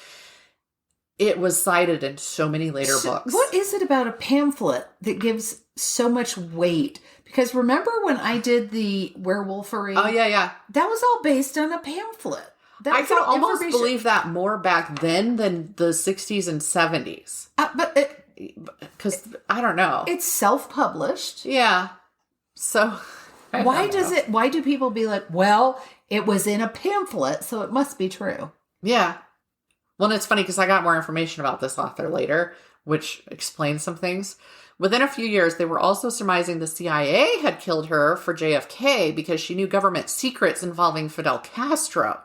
it was cited in so many later books. What is it about a pamphlet that gives so much weight? Because remember when I did the werewolfery? Oh, yeah. That was all based on a pamphlet. I could almost believe that more back then than the 60s and 70s. Because, I don't know. It's self-published. Yeah. So, why do people be like, well, it was in a pamphlet, so it must be true? Yeah. Well, and it's funny because I got more information about this author later which explains some things. Within a few years, they were also surmising the CIA had killed her for JFK because she knew government secrets involving Fidel Castro.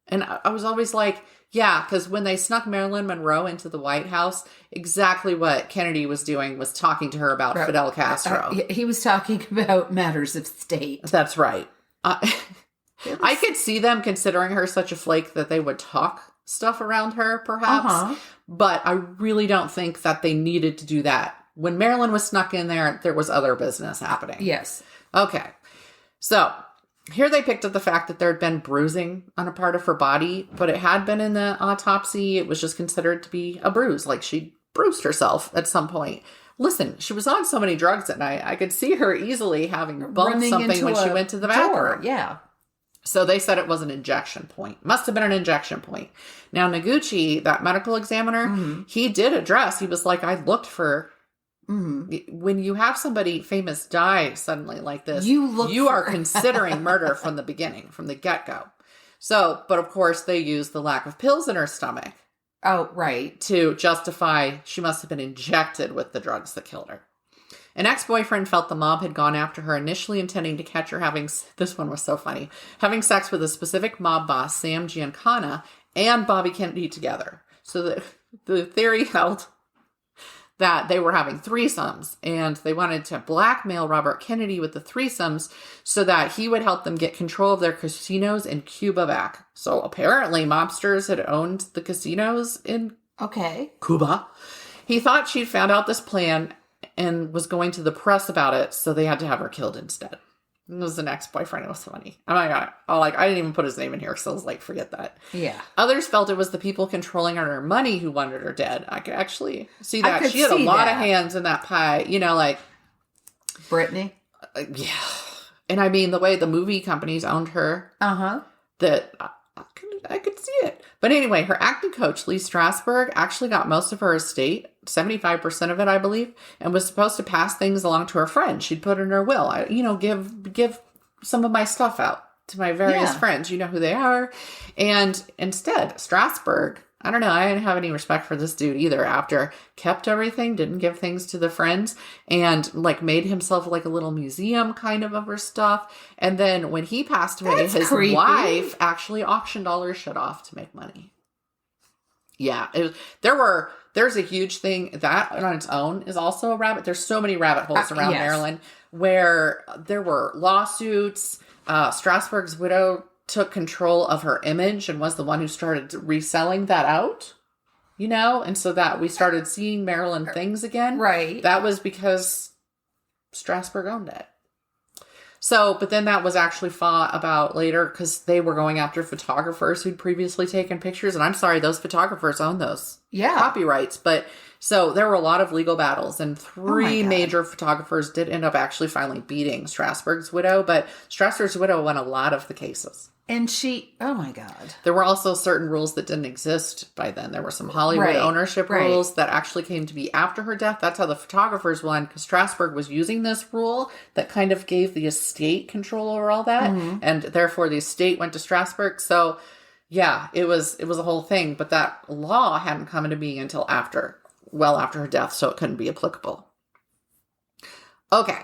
And I was always like, yeah, because when they snuck Marilyn Monroe into the White House, exactly what Kennedy was doing was talking to her about Fidel Castro. He was talking about matters of state. That's right. I could see them considering her such a flake that they would talk stuff around her, perhaps. But I really don't think that they needed to do that. When Marilyn was snuck in there, there was other business happening. Yes. Okay. So here they picked up the fact that there had been bruising on a part of her body, but it had been in the autopsy. It was just considered to be a bruise, like she bruised herself at some point. Listen, she was on so many drugs at night. I could see her easily having bumped something when she went to the bathroom. Yeah. So they said it was an injection point. Must have been an injection point. Now, Noguchi, that medical examiner, he did address, he was like, I looked for, when you have somebody famous die suddenly like this, you are considering murder from the beginning, from the get-go. So, but of course, they used the lack of pills in her stomach. Oh, right. To justify she must have been injected with the drugs that killed her. An ex-boyfriend felt the mob had gone after her, initially intending to catch her having, this one was so funny, having sex with a specific mob boss, Sam Giancana, and Bobby Kennedy together. So the theory held that they were having threesomes, and they wanted to blackmail Robert Kennedy with the threesomes so that he would help them get control of their casinos in Cuba back. So apparently mobsters had owned the casinos in Cuba. He thought she'd found out this plan and was going to the press about it, so they had to have her killed instead. It was an ex-boyfriend. It was funny. Oh my God. I didn't even put his name in here because I was like, forget that. Yeah. Others felt it was the people controlling her money who wanted her dead. I could actually see that. She had a lot of hands in that pie. You know, like... Brittany? Yeah. And I mean, the way the movie companies owned her. That... I could see it. But anyway, her acting coach, Lee Strasberg, actually got most of her estate, 75% of it, I believe, and was supposed to pass things along to her friends. She'd put in her will, give some of my stuff out to my various friends. You know who they are. And instead, Strasberg, I don't know, I didn't have any respect for this dude either. After kept everything, didn't give things to the friends, and made himself like a little museum kind of her stuff. And then when he passed away, his wife actually auctioned all her shit off to make money. Yeah, there's a huge thing that on its own is also a rabbit. There's so many rabbit holes around Maryland where there were lawsuits. Strasberg's widow took control of her image and was the one who started reselling that out, and so that we started seeing Marilyn things again. Right. That was because Strasberg owned it. So, but then that was actually fought about later because they were going after photographers who'd previously taken pictures. And I'm sorry, those photographers own those copyrights. But so there were a lot of legal battles, and three major photographers did end up actually finally beating Strasberg's widow. But Strasberg's widow won a lot of the cases. And she, oh my God. There were also certain rules that didn't exist by then. There were some Hollywood ownership rules that actually came to be after her death. That's how the photographers won, because Strasberg was using this rule that kind of gave the estate control over all that. And therefore the estate went to Strasberg. So yeah, it was a whole thing. But that law hadn't come into being until well after her death. So it couldn't be applicable. Okay.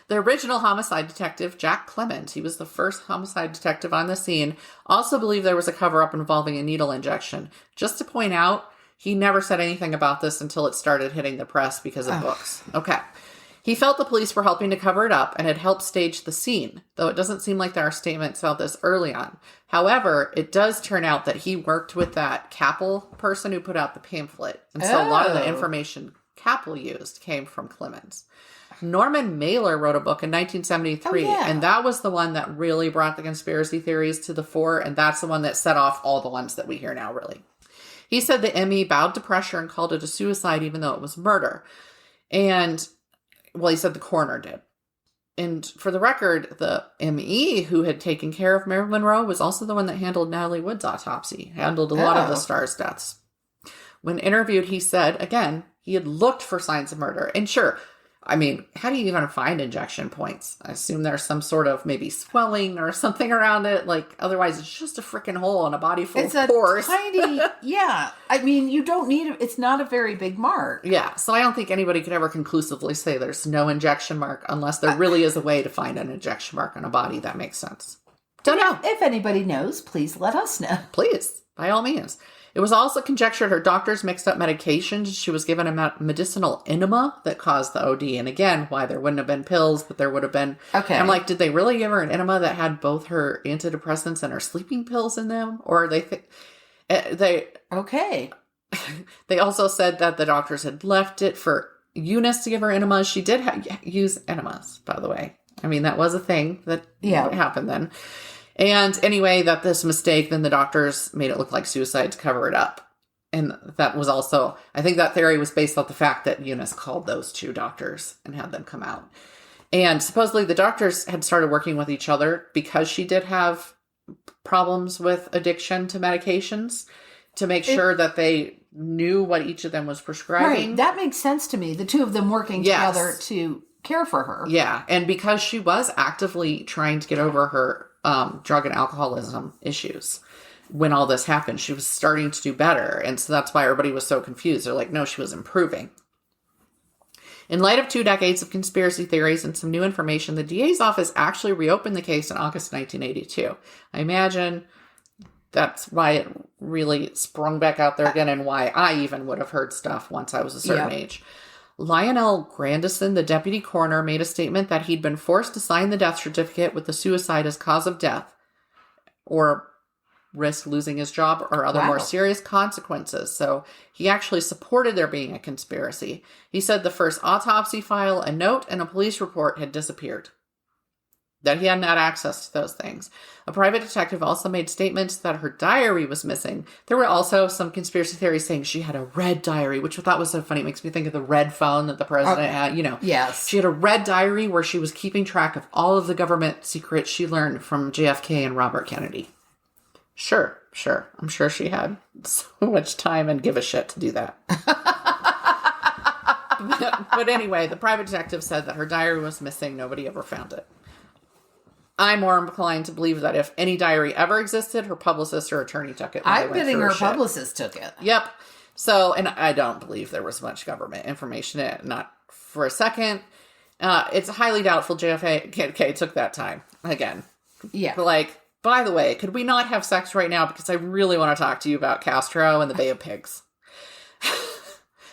The original homicide detective, Jack Clement, he was the first homicide detective on the scene, also believed there was a cover-up involving a needle injection. Just to point out, he never said anything about this until it started hitting the press because of books. Okay. He felt the police were helping to cover it up and had helped stage the scene, though it doesn't seem like there are statements about this early on. However, it does turn out that he worked with that Capel person who put out the pamphlet. And so a lot of the information Capel used came from Clemens. Norman Mailer wrote a book in 1973, and that was the one that really brought the conspiracy theories to the fore, and that's the one that set off all the ones that we hear now, really. He said the ME bowed to pressure and called it a suicide, even though it was murder. And, well, he said the coroner did. And for the record, the ME who had taken care of Marilyn Monroe was also the one that handled Natalie Wood's autopsy, handled a lot of the star's deaths. When interviewed, he said, again, he had looked for signs of murder. And sure, I mean, how do you even find injection points? I assume there's some sort of maybe swelling or something around it. Like, otherwise it's just a freaking hole in a body full of pores. It's a tiny, yeah. I mean, you don't need it. It's not a very big mark. Yeah. So I don't think anybody could ever conclusively say there's no injection mark unless there really is a way to find an injection mark on a body that makes sense. Don't know. If anybody knows, please let us know. Please, by all means. It was also conjectured her doctors mixed up medications. She was given a medicinal enema that caused the OD. And again, why there wouldn't have been pills, but there would have been. Okay. I'm like, did they really give her an enema that had both her antidepressants and her sleeping pills in them? Or they Okay. They also said that the doctors had left it for Eunice to give her enemas. She did use enemas, by the way. I mean, that was a thing that happened then. And anyway, that this mistake, then the doctors made it look like suicide to cover it up. And that was also, I think that theory was based on the fact that Eunice called those two doctors and had them come out. And supposedly the doctors had started working with each other because she did have problems with addiction to medications to make sure that they knew what each of them was prescribing. Right. That makes sense to me. The two of them working together to care for her. Yeah. And because she was actively trying to get over her drug and alcoholism issues when all this happened, she was starting to do better. And so that's why everybody was so confused. They're like, no, she was improving. In light of 2 decades of conspiracy theories and some new information, the DA's office actually reopened the case in August 1982. I imagine that's why it really sprung back out there again and why I even would have heard stuff once I was a certain age. Lionel Grandison, the deputy coroner, made a statement that he'd been forced to sign the death certificate with the suicide as cause of death or risk losing his job or other more serious consequences. So he actually supported there being a conspiracy. He said the first autopsy file, a note, and a police report had disappeared, that he hadn't had access to those things. A private detective also made statements that her diary was missing. There were also some conspiracy theories saying she had a red diary, which I thought was so funny. It makes me think of the red phone that the president had, you know. Yes. She had a red diary where she was keeping track of all of the government secrets she learned from JFK and Robert Kennedy. Sure. I'm sure she had so much time and give a shit to do that. But anyway, the private detective said that her diary was missing. Nobody ever found it. I'm more inclined to believe that if any diary ever existed, her publicist or attorney took it. I'm betting her publicist took it. Yep. So, and I don't believe there was much government information in it. Not for a second. It's highly doubtful JFK took that time. Again. Yeah. Like, by the way, could we not have sex right now? Because I really want to talk to you about Castro and the Bay of Pigs.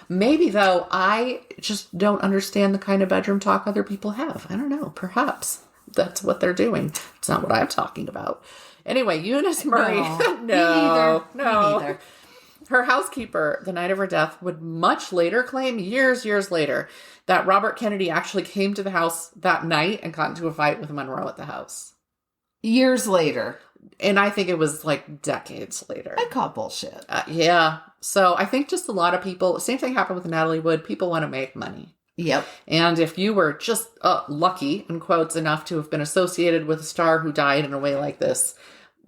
Maybe, though, I just don't understand the kind of bedroom talk other people have. I don't know. Perhaps that's what they're doing. It's not what I'm talking about. Anyway, Eunice Murray. No. Me neither. Her housekeeper, the night of her death, would much later claim, years later, that Robert Kennedy actually came to the house that night and got into a fight with Monroe at the house. Years later. And I think it was like decades later. I call bullshit. Yeah. So I think just a lot of people, same thing happened with Natalie Wood. People want to make money. Yep. And if you were just lucky, in quotes, enough to have been associated with a star who died in a way like this,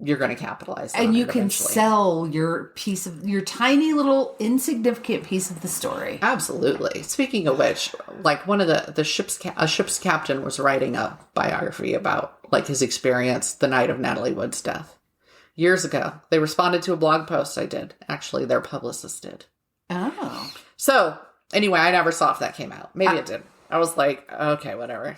you're going to capitalize on it. And you can eventually sell your tiny little insignificant piece of the story. Absolutely. Speaking of which, like one of the ship's captain was writing a biography about like his experience the night of Natalie Wood's death years ago. They responded to a blog post I did. Actually, their publicist did. Oh. So anyway, I never saw if that came out. Maybe it did. I was like, okay, whatever.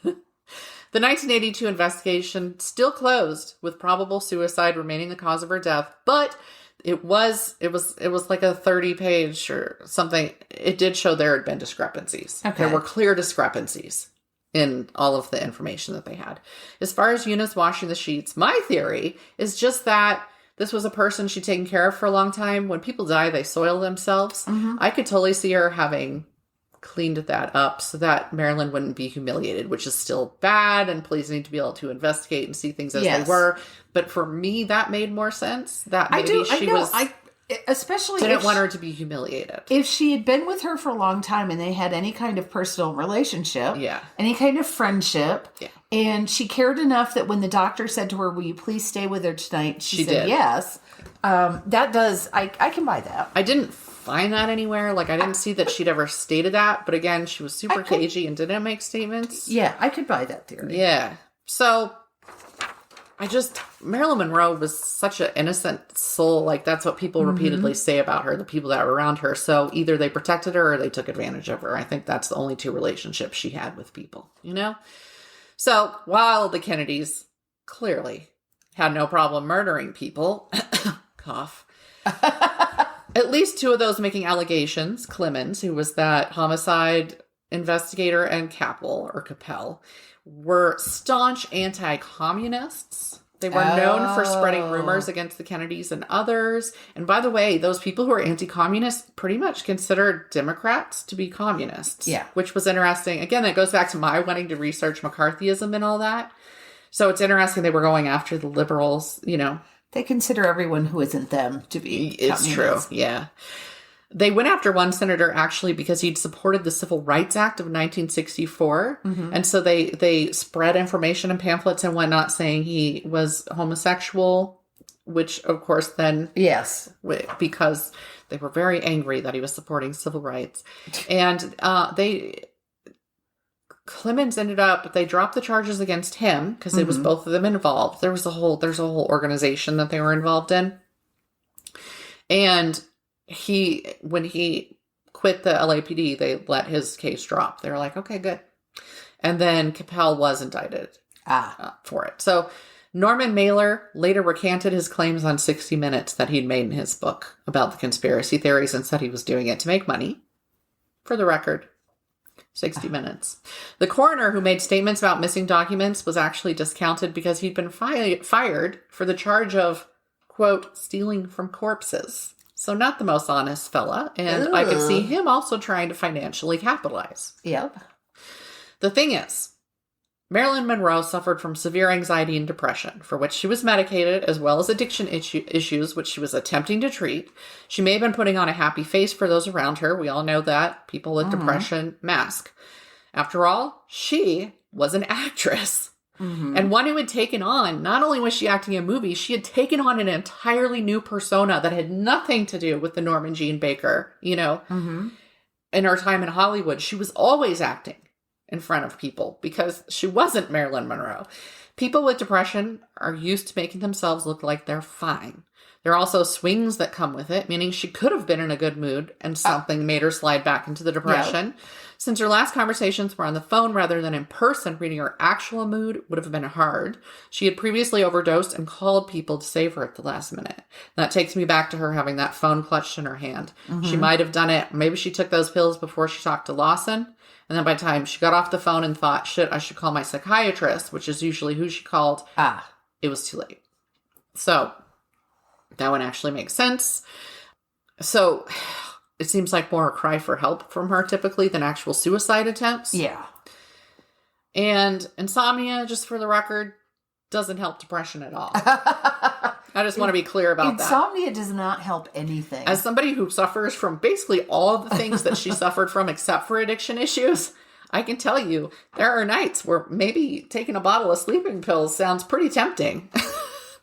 The 1982 investigation still closed, with probable suicide remaining the cause of her death, but it was like a 30-page or something. It did show there had been discrepancies. Okay. There were clear discrepancies in all of the information that they had. As far as Eunice washing the sheets, my theory is just that this was a person she'd taken care of for a long time. When people die, they soil themselves. Mm-hmm. I could totally see her having cleaned that up so that Marilyn wouldn't be humiliated, which is still bad, and police need to be able to investigate and see things as they were. But for me, that made more sense. That maybe especially didn't want her to be humiliated. If she had been with her for a long time and they had any kind of personal relationship, any kind of friendship, and she cared enough that when the doctor said to her, "Will you please stay with her tonight?" She said did. Yes. That does, I can buy that. I didn't find that anywhere. Like, I didn't see that she'd ever stated that. But again, she was super cagey and didn't make statements. Yeah, I could buy that theory. Yeah. So, Marilyn Monroe was such an innocent soul. Like, that's what people repeatedly say about her, the people that were around her. So, either they protected her or they took advantage of her. I think that's the only two relationships she had with people, you know? So, while the Kennedys clearly had no problem murdering people, cough, at least two of those making allegations, Clemens, who was that homicide investigator, and Capel, were staunch anti-communists. They were known for spreading rumors against the Kennedys and others. And by the way, those people who are anti-communist pretty much considered Democrats to be communists. Yeah. Which was interesting. Again, that goes back to my wanting to research McCarthyism and all that. So it's interesting they were going after the liberals, you know. They consider everyone who isn't them to be It's true, yeah. They went after one senator, actually, because he'd supported the Civil Rights Act of 1964. And so they spread information and pamphlets and whatnot saying he was homosexual, which, of course, then... Yes. Because they were very angry that he was supporting civil rights. And Clemens ended up... They dropped the charges against him because it was both of them involved. There's a whole organization that they were involved in. And... when he quit the LAPD, they let his case drop. They were like, okay, good. And then Capel was indicted for it. So Norman Mailer later recanted his claims on 60 Minutes that he'd made in his book about the conspiracy theories and said he was doing it to make money. For the record, 60 Minutes. The coroner who made statements about missing documents was actually discounted because he'd been fired for the charge of, quote, stealing from corpses. So not the most honest fella. And I could see him also trying to financially capitalize. Yep. The thing is, Marilyn Monroe suffered from severe anxiety and depression, for which she was medicated, as well as addiction issues, which she was attempting to treat. She may have been putting on a happy face for those around her. We all know that. People with depression mask. After all, she was an actress. And one who had taken on, not only was she acting in movies, she had taken on an entirely new persona that had nothing to do with the Norman Jean Baker, you know. In her time in Hollywood, she was always acting in front of people because she wasn't Marilyn Monroe. People with depression are used to making themselves look like they're fine. There are also swings that come with it, meaning she could have been in a good mood and something made her slide back into the depression. Yep. Since her last conversations were on the phone rather than in person, reading her actual mood would have been hard. She had previously overdosed and called people to save her at the last minute. That takes me back to her having that phone clutched in her hand. She might have done it. Maybe she took those pills before she talked to Lawson. And then by the time she got off the phone and thought, shit, I should call my psychiatrist, which is usually who she called, it was too late. So that one actually makes sense. So it seems like more a cry for help from her typically than actual suicide attempts. Yeah. And insomnia, just for the record, doesn't help depression at all. I just want to be clear about that. Insomnia does not help anything. As somebody who suffers from basically all of the things that she suffered from except for addiction issues, I can tell you there are nights where maybe taking a bottle of sleeping pills sounds pretty tempting.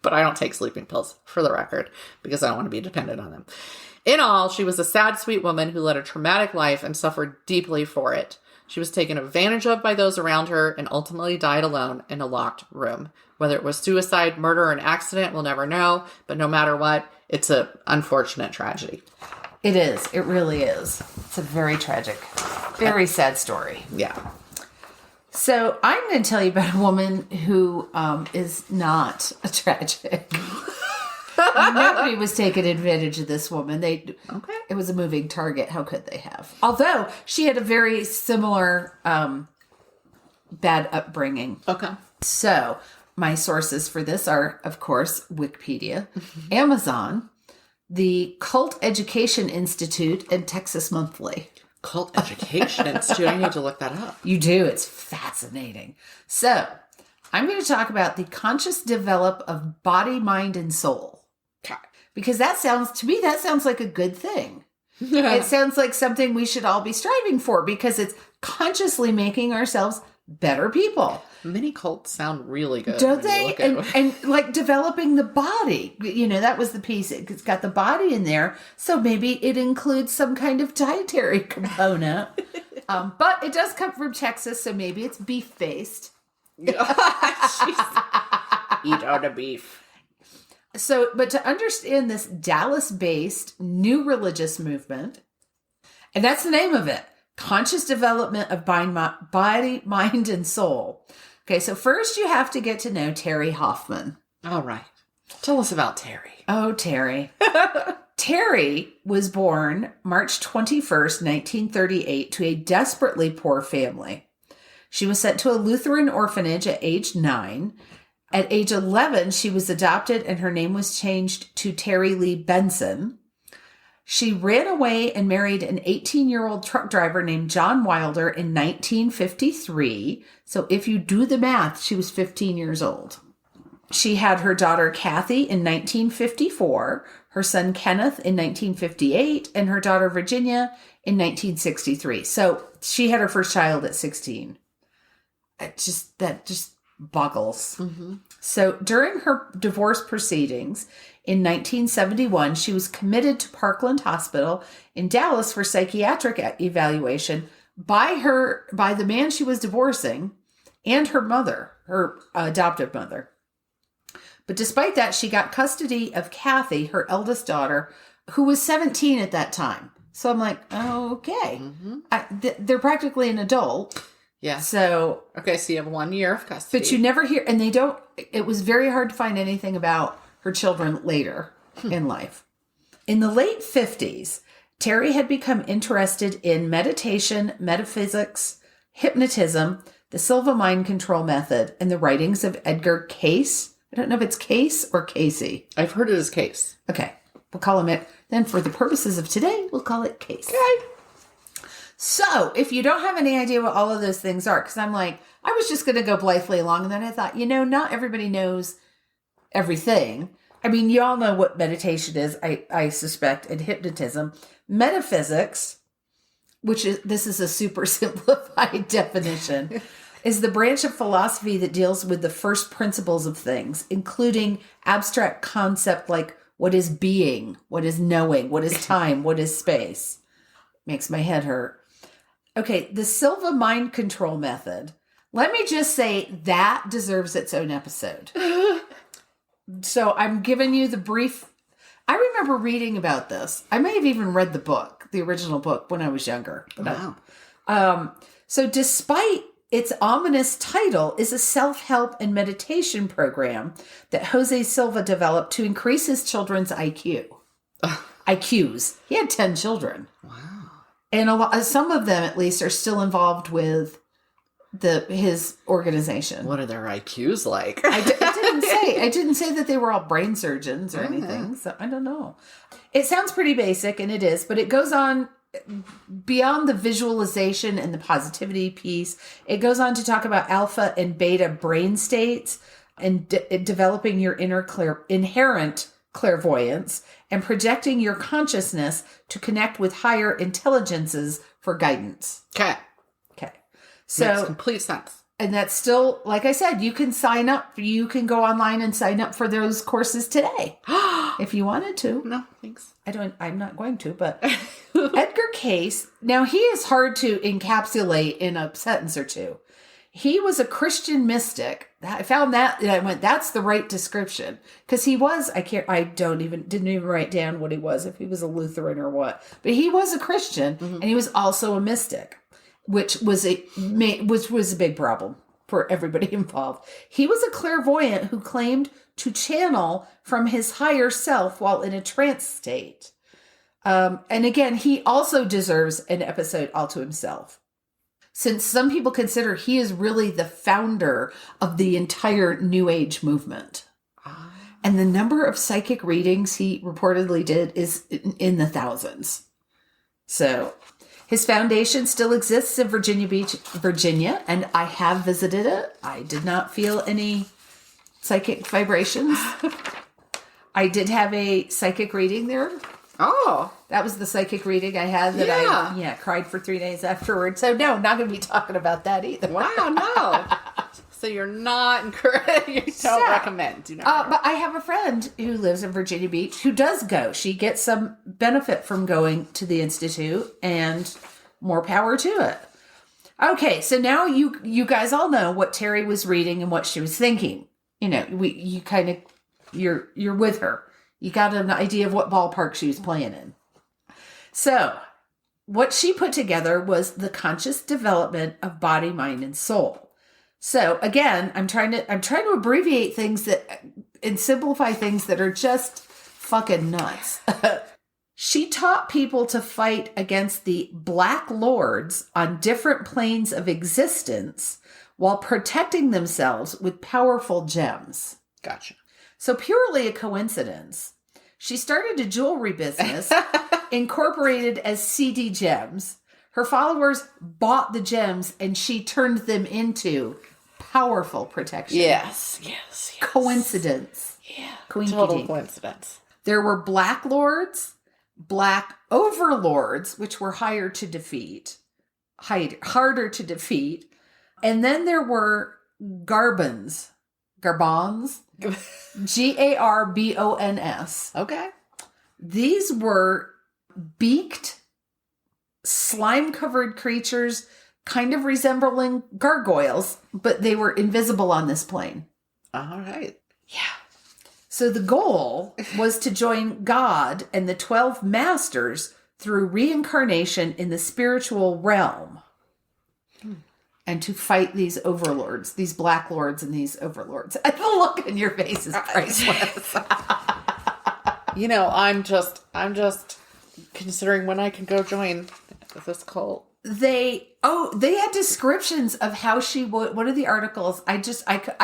But I don't take sleeping pills, for the record, because I don't want to be dependent on them. In all, she was a sad, sweet woman who led a traumatic life and suffered deeply for it. She was taken advantage of by those around her and ultimately died alone in a locked room. Whether it was suicide, murder, or an accident, we'll never know. But no matter what, it's an unfortunate tragedy. It is. It really is. It's a very tragic, very sad story. Yeah. So I'm going to tell you about a woman who is not a tragic. Nobody was taking advantage of this woman. It was a moving target. How could they have? Although she had a very similar bad upbringing. Okay. So my sources for this are, of course, Wikipedia, Amazon, the Cult Education Institute, and Texas Monthly. Cult Education Institute. I need to look that up. You do. It's fascinating. So I'm going to talk about the conscious develop of body, mind, and soul. Okay. Because that sounds like a good thing. It sounds like something we should all be striving for because it's consciously making ourselves better people. Mini cults sound really good. Don't they? And like developing the body. That was the piece. It's got the body in there. So maybe it includes some kind of dietary component. But it does come from Texas, so maybe it's beef-based. Eat all the beef. So, but to understand this Dallas-based new religious movement, and that's the name of it, Conscious Development of Body, Mind, and Soul. Okay, so first you have to get to know Terri Hoffman. All right. Tell us about Terri. Oh, Terri. Terri was born March 21st, 1938, to a desperately poor family. She was sent to a Lutheran orphanage at age 9. At age 11, she was adopted and her name was changed to Terri Lee Benson. She ran away and married an 18-year-old truck driver named John Wilder in 1953. So if you do the math, she was 15 years old. She had her daughter Kathy in 1954, her son Kenneth in 1958, and her daughter Virginia in 1963. So she had her first child at 16. That just boggles. Mm-hmm. So during her divorce proceedings in 1971, she was committed to Parkland Hospital in Dallas for psychiatric evaluation by the man she was divorcing and her mother, her adoptive mother. But despite that, she got custody of Kathy, her eldest daughter, who was 17 at that time. So I'm like, oh, okay. Mm-hmm. They're practically an adult. Yeah. So. Okay, so you have 1 year of custody. But you never hear, and it was very hard to find anything about her children later in life. In the late 50s, Terri had become interested in meditation, metaphysics, hypnotism, the Silva mind control method, and the writings of Edgar Cayce. I don't know if it's Case or Casey. I've heard it as Case. Okay. We'll call him it. Then for the purposes of today, we'll call it Case. Okay. So if you don't have any idea what all of those things are, because I'm like, I was just going to go blithely along. And then I thought, not everybody knows everything. I mean, you all know what meditation is, I suspect, and hypnotism. Metaphysics, this is a super simplified definition, is the branch of philosophy that deals with the first principles of things, including abstract concept like what is being, what is knowing, what is time, what is space. Makes my head hurt. Okay, the Silva mind control method. Let me just say that deserves its own episode. So I'm giving you the brief. I remember reading about this. I may have even read the book, the original book, when I was younger. Wow. So despite its ominous title, is a self-help and meditation program that Jose Silva developed to increase his children's IQs. He had 10 children. Wow. And some of them, at least, are still involved with his organization. What are their IQs like? I didn't say that they were all brain surgeons or anything. So I don't know. It sounds pretty basic, and it is, but it goes on beyond the visualization and the positivity piece. It goes on to talk about alpha and beta brain states and developing your inherent clairvoyance and projecting your consciousness to connect with higher intelligences for guidance. Okay. So makes complete sense. And that's still, like I said, you can sign up. You can go online and sign up for those courses today if you wanted to. No, thanks. I'm not going to, but Edgar Cayce, now he is hard to encapsulate in a sentence or two. He was a Christian mystic. I found that, and I went, that's the right description. Because he was, didn't even write down what he was, if he was a Lutheran or what. But he was a Christian, and he was also a mystic, which was a big problem for everybody involved. He was a clairvoyant who claimed to channel from his higher self while in a trance state. And again, he also deserves an episode all to himself, since some people consider he is really the founder of the entire New Age movement. And the number of psychic readings he reportedly did is in the thousands. So his foundation still exists in Virginia Beach, Virginia, and I have visited it. I did not feel any psychic vibrations. I did have a psychic reading there. Oh. That was the psychic reading I had that I cried for 3 days afterwards. So no, not going to be talking about that either. Wow, no. So you're not encouraged. You don't recommend. Do not. But I have a friend who lives in Virginia Beach who does go. She gets some benefit from going to the Institute, and more power to it. Okay, so now you guys all know what Terri was reading and what she was thinking. You're with her. You got an idea of what ballpark she was playing in. So, what she put together was the conscious development of body, mind, and soul. So, again, I'm trying to abbreviate things and simplify things that are just fucking nuts. She taught people to fight against the Black Lords on different planes of existence while protecting themselves with powerful gems. Gotcha. So purely a coincidence, she started a jewelry business incorporated as CD gems. Her followers bought the gems and she turned them into powerful protection. Yes. Coincidence. Yeah. Queen Total Kitty. coincidence. There were Black Lords, Black Overlords, which were harder to defeat. And then there were Garbons. Garbons. Okay. These were beaked, slime-covered creatures, kind of resembling gargoyles, but they were invisible on this plane. All right. Yeah. So the goal was to join God and the 12 masters through reincarnation in the spiritual realm. And to fight these overlords, these Black Lords and these overlords. And the look in your face is priceless. I'm just considering when I can go join this cult. They had descriptions of how she would. One of the articles, I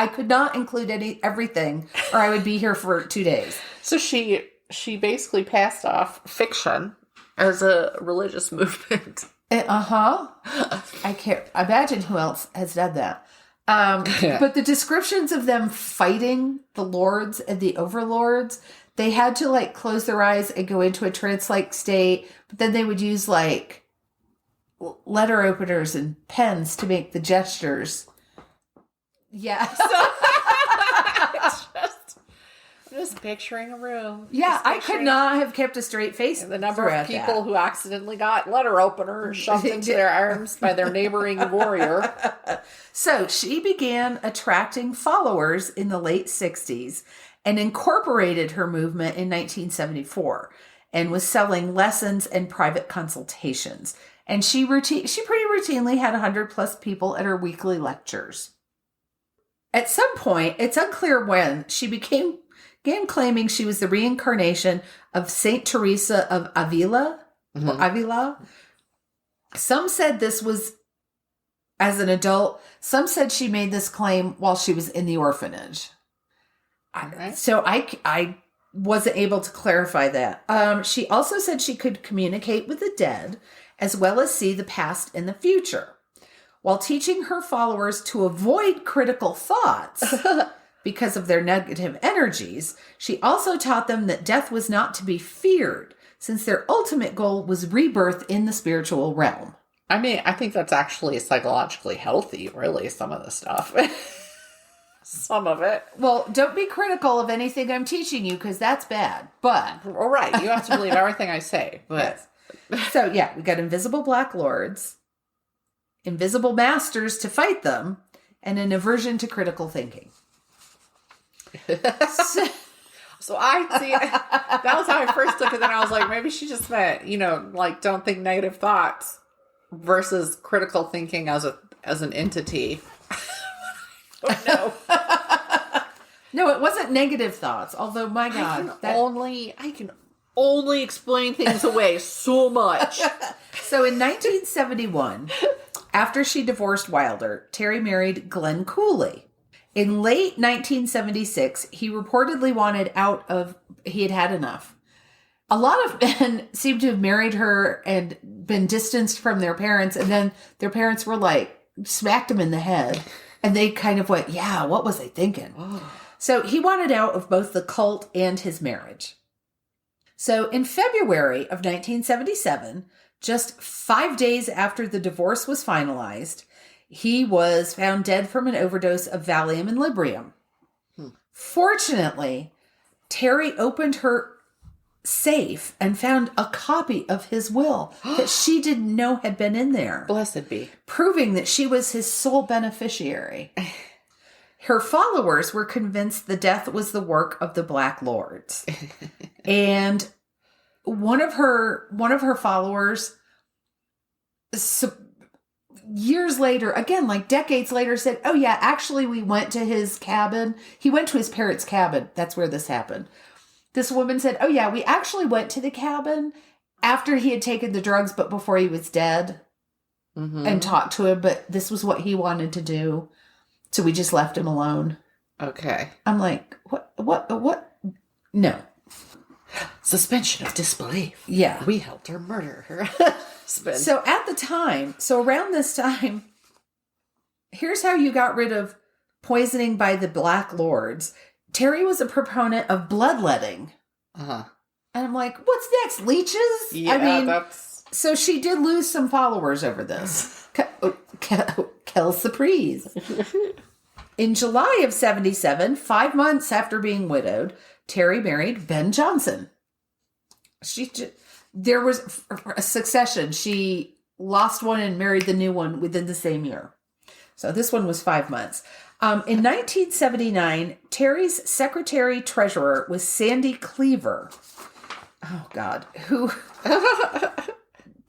could not include everything, or I would be here for 2 days. So she basically passed off fiction as a religious movement. I can't imagine who else has done that. But the descriptions of them fighting the lords and the overlords, they had to close their eyes and go into a trance-like state. But then they would use letter openers and pens to make the gestures. Yeah. I'm just picturing a room. Yeah, I could not have kept a straight face. And the number of people who accidentally got letter openers shoved into their arms by their neighboring warrior. So she began attracting followers in the late 60s and incorporated her movement in 1974 and was selling lessons and private consultations. And she pretty routinely had 100 plus people at her weekly lectures. At some point, it's unclear when, she began claiming she was the reincarnation of Saint Teresa of Avila. Mm-hmm. Or Avila. Some said this was as an adult. Some said she made this claim while she was in the orphanage. Right. So I wasn't able to clarify that. She also said she could communicate with the dead as well as see the past and the future, while teaching her followers to avoid critical thoughts because of their negative energies. She also taught them that death was not to be feared, since their ultimate goal was rebirth in the spiritual realm. I mean, I think that's actually psychologically healthy, really, some of the stuff. Some of it. Well, don't be critical of anything I'm teaching you, because that's bad. But all right, you have to believe everything I say. But so yeah, we got invisible Black Lords, invisible masters to fight them, and an aversion to critical thinking. So I see. That was how I first took it. Then I was like, maybe she just meant, don't think negative thoughts versus critical thinking as an entity. Oh, no. No, it wasn't negative thoughts. Although, my God, I can only explain things away so much. So in 1971, after she divorced Wilder, Terri married Glenn Cooley. In late 1976, he reportedly wanted he had had enough. A lot of men seemed to have married her and been distanced from their parents, and then their parents were smacked them in the head, and they kind of went, yeah, what was I thinking? Oh. So he wanted out of both the cult and his marriage. So in February of 1977, just 5 days after the divorce was finalized, he was found dead from an overdose of Valium and Librium. Fortunately, Terri opened her safe and found a copy of his will that she didn't know had been in there. Blessed be. Proving that she was his sole beneficiary. Her followers were convinced the death was the work of the Black Lords. And one of her followers, years later, again, like decades later, said, oh yeah, actually we went to his cabin. He went to his parents' cabin. That's where this happened. This woman said, oh yeah, we actually went to the cabin after he had taken the drugs, but before he was dead, and talked to him. But this was what he wanted to do. So we just left him alone. Okay. I'm like, what? No. Suspension of disbelief. Yeah. We helped her murder her husband. So at the time, around this time, here's how you got rid of poisoning by the Black Lords. Terri was a proponent of bloodletting. Uh-huh. And I'm like, what's next? Leeches? Yeah, I mean, that's... So she did lose some followers over this. Quelle surprise. In July of 77, 5 months after being widowed, Terri married Ben Johnson. There was a succession. She lost one and married the new one within the same year. So this one was 5 months. In 1979, Terri's secretary-treasurer was Sandy Cleaver. Oh, God. Who...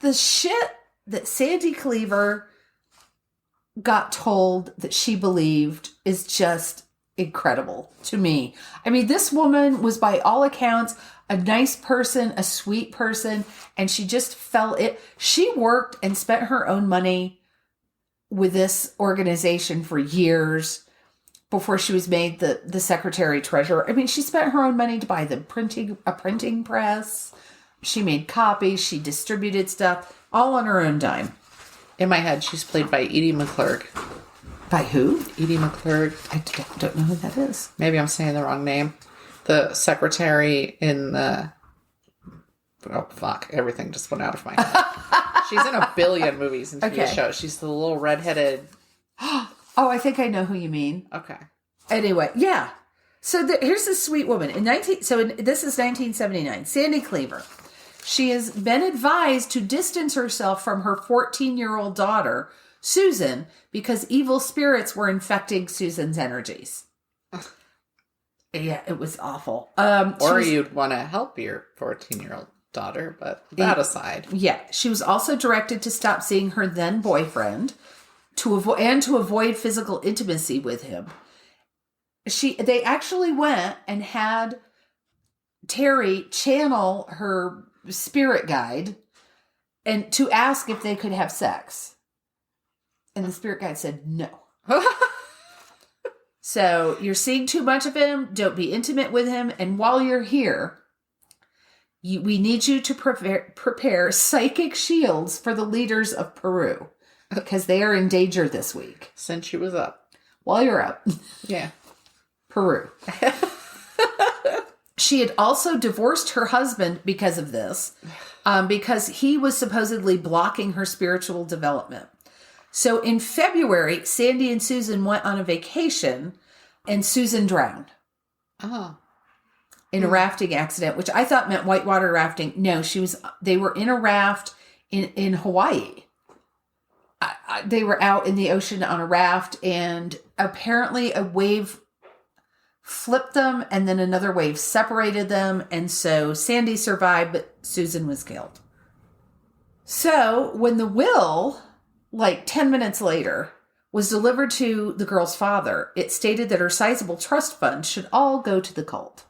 The shit that Sandy Cleaver got told that she believed is just incredible to me. I mean, this woman was by all accounts a nice person, a sweet person, and she just felt it. She worked and spent her own money with this organization for years before she was made the secretary treasurer. I mean, she spent her own money to buy a printing press. She made copies. She distributed stuff all on her own dime. In my head, she's played by Edie McClurg. By who? Edie McClurg. I don't know who that is. Maybe I'm saying the wrong name. The secretary in the... Oh, fuck. Everything just went out of my head. She's in a billion movies and TV shows. She's the little redheaded... Oh, I think I know who you mean. Okay. Anyway, yeah. So here's this sweet woman. This is 1979. Sandy Cleaver. She has been advised to distance herself from her 14-year-old daughter, Susan, because evil spirits were infecting Susan's energies. Yeah, it was awful. You'd want to help your 14-year-old daughter, but that aside. Yeah, she was also directed to stop seeing her then boyfriend to avoid physical intimacy with him. They actually went and had Terri channel her spirit guide and to ask if they could have sex. And the spirit guide said no. So you're seeing too much of him. Don't be intimate with him. And while you're here, we need you to prepare psychic shields for the leaders of Peru because they are in danger this week. Since she was up. While you're up. Yeah. Peru. She had also divorced her husband because of this, because he was supposedly blocking her spiritual development. So in February, Sandy and Susan went on a vacation and Susan drowned. Oh. In a rafting accident, which I thought meant whitewater rafting. No, they were in a raft in Hawaii. They were out in the ocean on a raft and apparently a wave flipped them and then another wave separated them. And so Sandy survived, but Susan was killed. So when the will, like 10 minutes later, was delivered to the girl's father, it stated that her sizable trust fund should all go to the cult.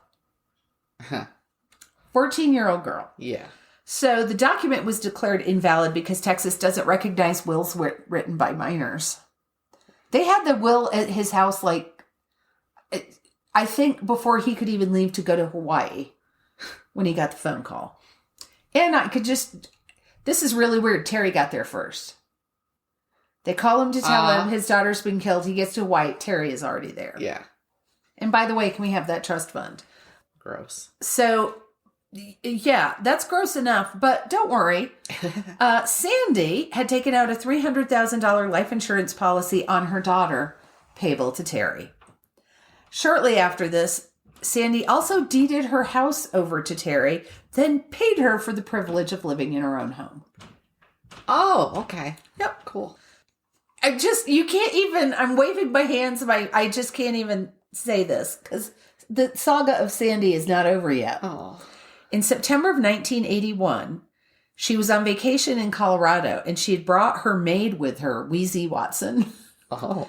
14-year-old girl. Yeah. So the document was declared invalid because Texas doesn't recognize wills written by minors. They had the will at his house, I think before he could even leave to go to Hawaii when he got the phone call. And this is really weird. Terri got there first. They call him to tell him his daughter's been killed. He gets to Hawaii. Terri is already there. Yeah. And by the way, can we have that trust fund? Gross. So Yeah, that's gross enough, but don't worry. Sandy had taken out a $300,000 life insurance policy on her daughter, payable to Terri. Shortly after this, Sandy also deeded her house over to Terri, then paid her for the privilege of living in her own home. Oh, okay. Yep. Cool. You can't even, I'm waving my hands, I just can't even say this, because the saga of Sandy is not over yet. Oh. In September of 1981, she was on vacation in Colorado, and she had brought her maid with her, Wheezy Watson. Drove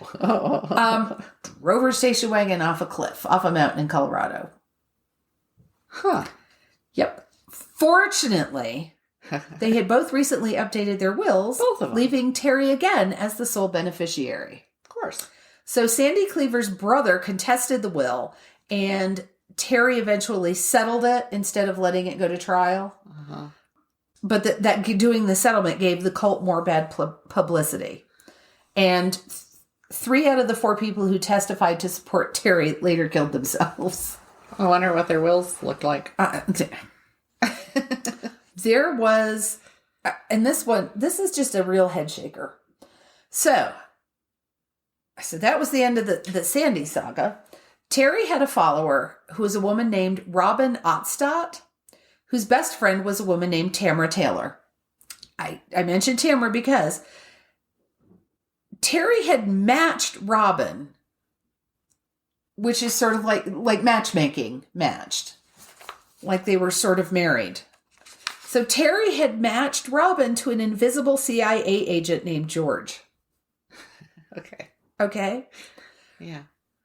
her station wagon off a mountain in Colorado. Huh. Yep. Fortunately, they had both recently updated their wills, Both of them. leaving Terri again as the sole beneficiary. Of course. So Sandy Cleaver's brother contested the will, and Terri eventually settled it instead of letting it go to trial. Uh-huh. But that doing the settlement gave the cult more bad publicity. And 3 out of the 4 people who testified to support Terri later killed themselves. I wonder what their wills looked like. There was, and this is just a real head shaker. So that was the end of the Sandy saga. Terri had a follower who was a woman named Robin Ottstadt, whose best friend was a woman named Tamara Taylor. I mentioned Tamara because Terri had matched Robin, which is sort of like matchmaking matched. Like they were sort of married. So Terri had matched Robin to an invisible CIA agent named George. Okay? Yeah.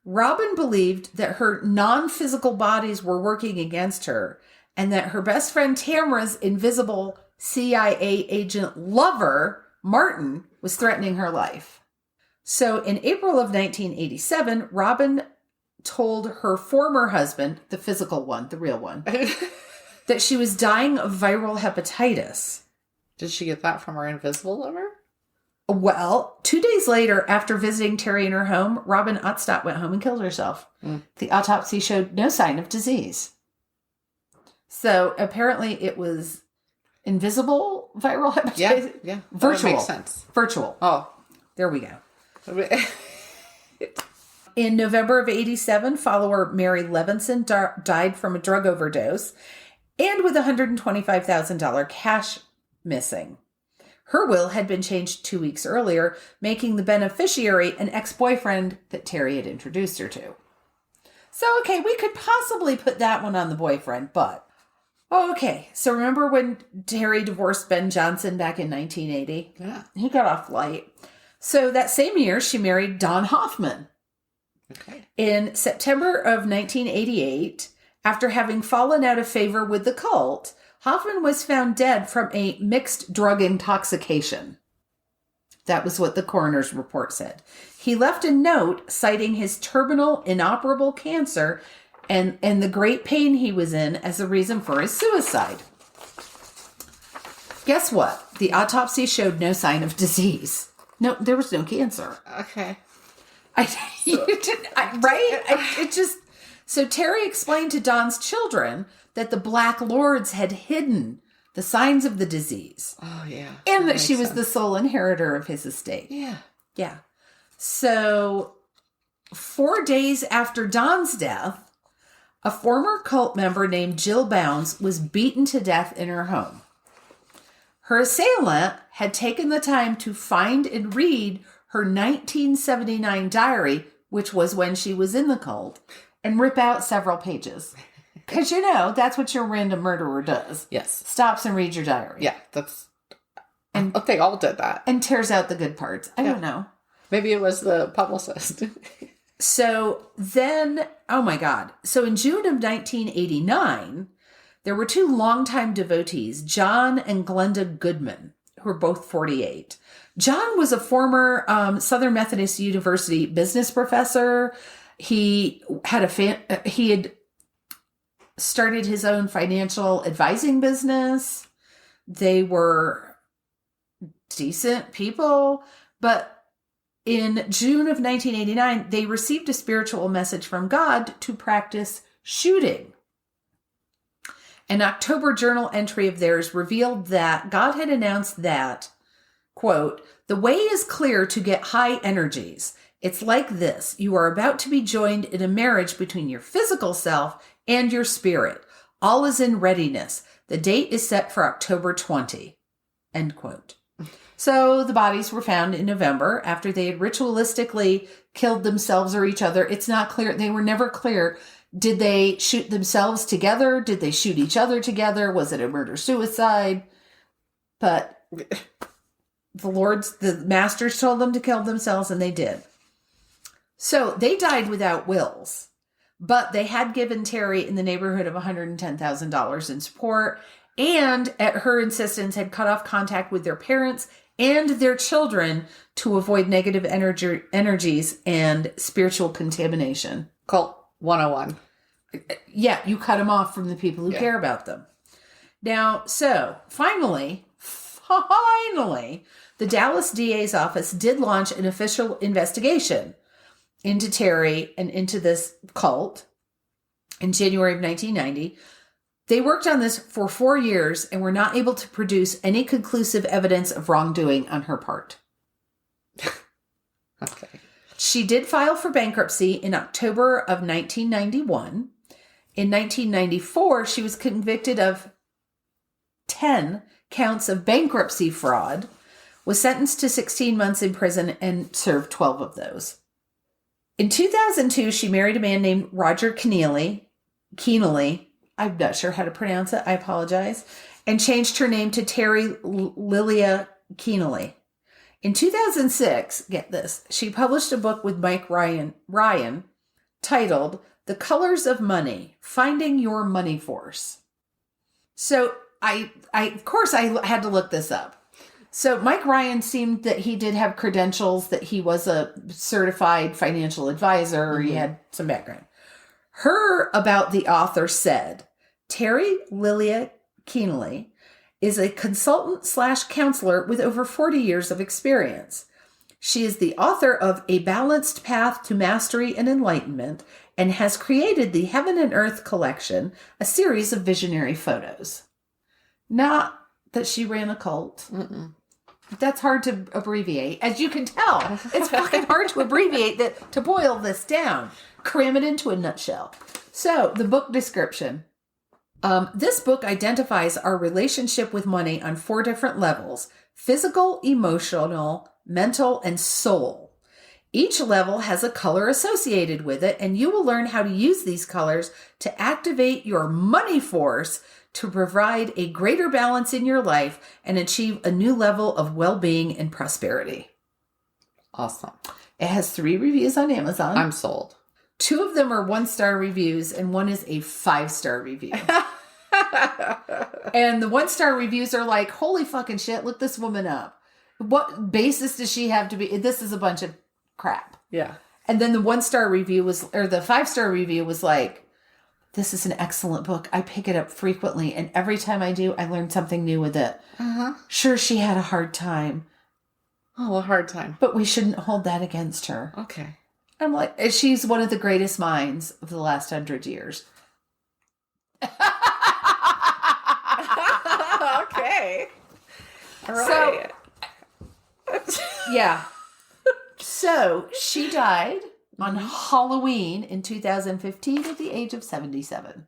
Robin believed that her non-physical bodies were working against her and that her best friend Tamara's invisible CIA agent lover, Martin, was threatening her life. So in April of 1987, Robin told her former husband, the physical one, the real one, that she was dying of viral hepatitis. Did she get that from her invisible lover? Well, 2 days later, after visiting Terri in her home, Robin Ottstadt went home and killed herself. The autopsy showed no sign of disease. So apparently it was invisible viral hepatitis. Yeah. Virtual. That makes sense. Virtual. Oh. There we go. In November of 87, follower Mary Levinson died from a drug overdose and with $125,000 cash missing. Her will had been changed 2 weeks earlier, making the beneficiary an ex-boyfriend that Terri had introduced her to. So, okay, we could possibly put that one on the boyfriend, but... Okay, so remember when Terri divorced Ben Johnson back in 1980? Yeah. He got off light. So that same year, she married Don Hoffman. Okay. In September of 1988, after having fallen out of favor with the cult, Hoffman was found dead from a mixed drug intoxication. That was what the coroner's report said. He left a note citing his terminal inoperable cancer and the great pain he was in as a reason for his suicide. Guess what? The autopsy showed no sign of disease. No, there was no cancer. Okay. So Terri explained to Don's children that the Black Lords had hidden the signs of the disease. Oh, yeah. And that she was the sole inheritor of his estate. Yeah. Yeah. So 4 days after Don's death, a former cult member named Jill Bounds was beaten to death in her home. Her assailant had taken the time to find and read her 1979 diary, which was when she was in the cult, and rip out several pages. Because, that's what your random murderer does. Yes. Stops and reads your diary. Yeah, they all did that. And tears out the good parts. I don't know. Maybe it was the publicist. So then, oh my God. So in June of 1989, there were 2 longtime devotees, John and Glenda Goodman, who were both 48. John was a former Southern Methodist University business professor. He had started his own financial advising business. They were decent people, but in June of 1989, they received a spiritual message from God to practice shooting. An October journal entry of theirs revealed that God had announced that, quote, "The way is clear to get high energies. It's like this. You are about to be joined in a marriage between your physical self and your spirit. All is in readiness. The date is set for October 20. End quote. So the bodies were found in November after they had ritualistically killed themselves or each other. It's not clear. They were never clear. Did they shoot themselves together? Did they shoot each other together? Was it a murder-suicide? But the masters told them to kill themselves, and they did. So they died without wills, but they had given Terri in the neighborhood of $110,000 in support, and at her insistence had cut off contact with their parents and their children to avoid negative energies and spiritual contamination. Cult 101. Yeah, you cut them off from the people who care about them. Now, so finally, the Dallas DA's office did launch an official investigation into Terri and into this cult in January of 1990. They worked on this for 4 years and were not able to produce any conclusive evidence of wrongdoing on her part. Okay. She did file for bankruptcy in October of 1991. In 1994, she was convicted of 10 counts of bankruptcy fraud, was sentenced to 16 months in prison, and served 12 of those. In 2002, she married a man named Roger Keneally. I'm not sure how to pronounce it. I apologize. And changed her name to Terri Lilia Keneally. In 2006, get this, she published a book with Mike Ryan titled The Colors of Money, Finding Your Money Force. So I of course, I had to look this up. So Mike Ryan seemed that he did have credentials, that he was a certified financial advisor, or he had some background. Her about the author said, Terri Lilia Keneally is a consultant/counselor with over 40 years of experience. She is the author of A Balanced Path to Mastery and Enlightenment and has created the Heaven and Earth Collection, a series of visionary photos. Not that she ran a cult. Mm-mm. That's hard to abbreviate. As you can tell, it's fucking hard to abbreviate that, to boil this down. Cram it into a nutshell. So, the book description. This book identifies our relationship with money on 4 different levels: physical, emotional, mental, and soul. Each level has a color associated with it, and you will learn how to use these colors to activate your money force to provide a greater balance in your life and achieve a new level of well-being and prosperity. Awesome. It has 3 reviews on Amazon. I'm sold. 2 of them are 1-star reviews, and 1 is a 5-star review. And the 1-star reviews are like, holy fucking shit, look this woman up. What basis does she have to be? This is a bunch of crap. Yeah. And then the 1-star review was, or the 5-star review was like, this is an excellent book. I pick it up frequently, and every time I do, I learn something new with it. Uh-huh. Sure, she had a hard time. Oh, a hard time. But we shouldn't hold that against her. Okay. I'm like, she's one of the greatest minds of the last 100 years. Okay. All right. So, yeah. So, she died on Halloween in 2015 at the age of 77.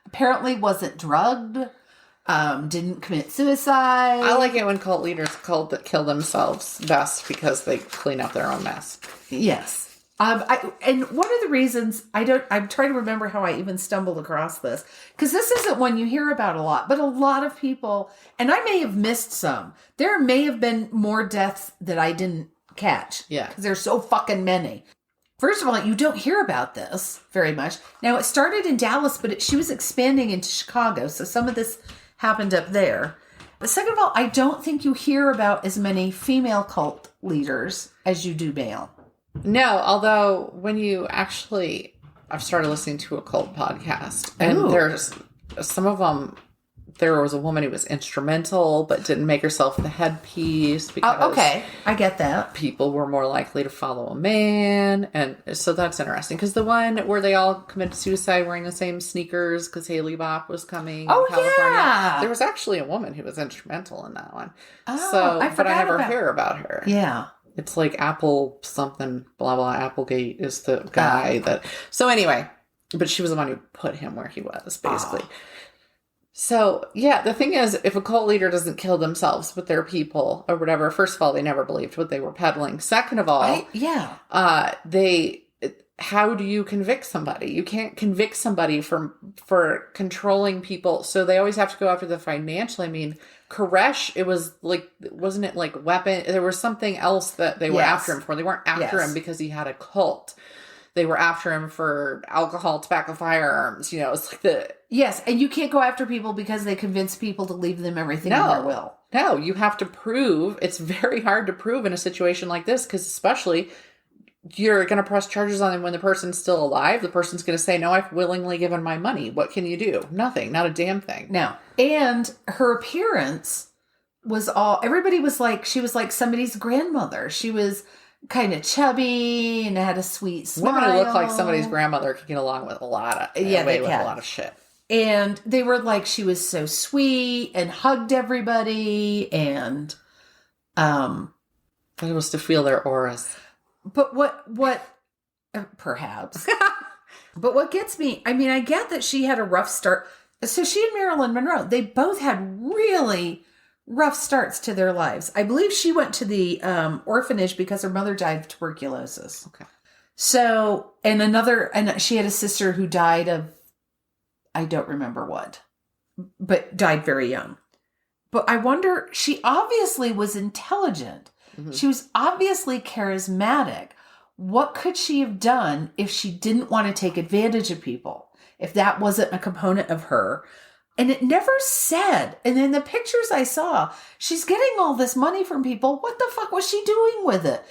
Apparently wasn't drugged, didn't commit suicide. I like it when cult leaders kill themselves best because they clean up their own mess. Yes. And one of the reasons I'm trying to remember how I even stumbled across this, because this isn't one you hear about a lot, but a lot of people, and I may have missed some. There may have been more deaths that I didn't catch. Yeah. Because there's so fucking many. First of all, you don't hear about this very much. Now, it started in Dallas, but she was expanding into Chicago, so some of this happened up there. But second of all, I don't think you hear about as many female cult leaders as you do male. No, although when you actually, I've started listening to a cult podcast, and Ooh. there's some of them there was a woman who was instrumental but didn't make herself the headpiece because okay. I get that. people were more likely to follow a man. And so that's interesting. Because the one where they all committed suicide wearing the same sneakers because Haley Bop was coming Oh, in California. yeah. There was actually a woman who was instrumental in that one. Oh, but I never hear about her. Yeah. It's like Apple something, blah, blah. Applegate is the guy that... So anyway, but she was the one who put him where he was, basically. Oh. So, yeah, the thing is, if a cult leader doesn't kill themselves with their people or whatever, first of all, they never believed what they were peddling. Second of all, how do you convict somebody? You can't convict somebody for controlling people. So they always have to go after the financial. I mean, Koresh, it was like, wasn't it like weapon? There was something else that they were after him for. They weren't after him because he had a cult. They were after him for alcohol, tobacco, firearms. You know, it's like the... Yes, and you can't go after people because they convince people to leave them everything in their will. No, you have to prove. It's very hard to prove in a situation like this because especially you're going to press charges on them when the person's still alive. The person's going to say, no, I've willingly given my money. What can you do? Nothing. Not a damn thing. No. And her appearance was all... Everybody was like... She was like somebody's grandmother. She was... kind of chubby and had a sweet smile. Women who look like somebody's grandmother can get along with a lot of with a lot of shit. And they were like, she was so sweet and hugged everybody and it was to feel their auras. But what perhaps. But what gets me, I mean, I get that she had a rough start. So she and Marilyn Monroe, they both had really rough starts to their lives. I believe she went to the orphanage because her mother died of tuberculosis. Okay. So, and she had a sister who died of, I don't remember what, but died very young. But I wonder, she obviously was intelligent. Mm-hmm. She was obviously charismatic. What could she have done if she didn't want to take advantage of people? If that wasn't a component of her? And it never said. And in the pictures I saw, she's getting all this money from people. What the fuck was she doing with it?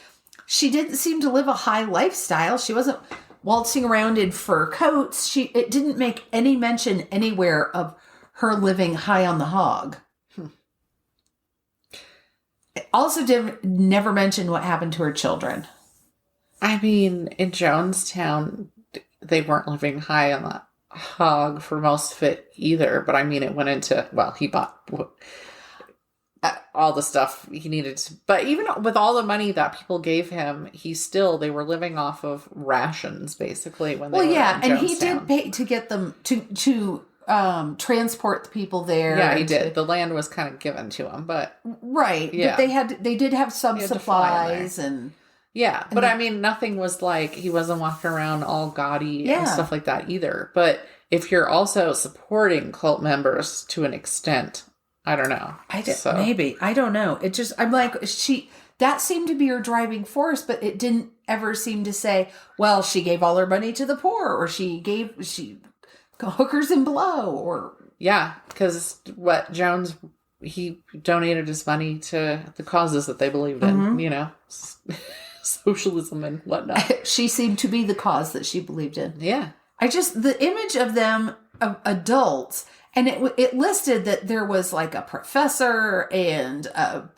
She didn't seem to live a high lifestyle. She wasn't waltzing around in fur coats. It didn't make any mention anywhere of her living high on the hog. It also never mention what happened to her children. I mean, in Jonestown, they weren't living high on the hog for most of it either, but I mean it went into, well, he bought all the stuff he needed to, but even with all the money that people gave him, they were living off of rations basically when they were in and he Jonestown. did pay to get them to transport the people there. Yeah, he did. The land was kind of given to him, but right. Yeah. But they did have some supplies and yeah, but I mean, nothing was like, he wasn't walking around all gaudy and stuff like that either. But if you're also supporting cult members to an extent, I don't know. Maybe. I don't know. It just, I'm like, that seemed to be her driving force, but it didn't ever seem to say, well, she gave all her money to the poor, or she hookers and blow, or. Yeah, because Jones, he donated his money to the causes that they believed in, you know. Socialism and whatnot. She seemed to be the cause that she believed in. Yeah. The image of them, of adults, and it listed that there was like a professor and a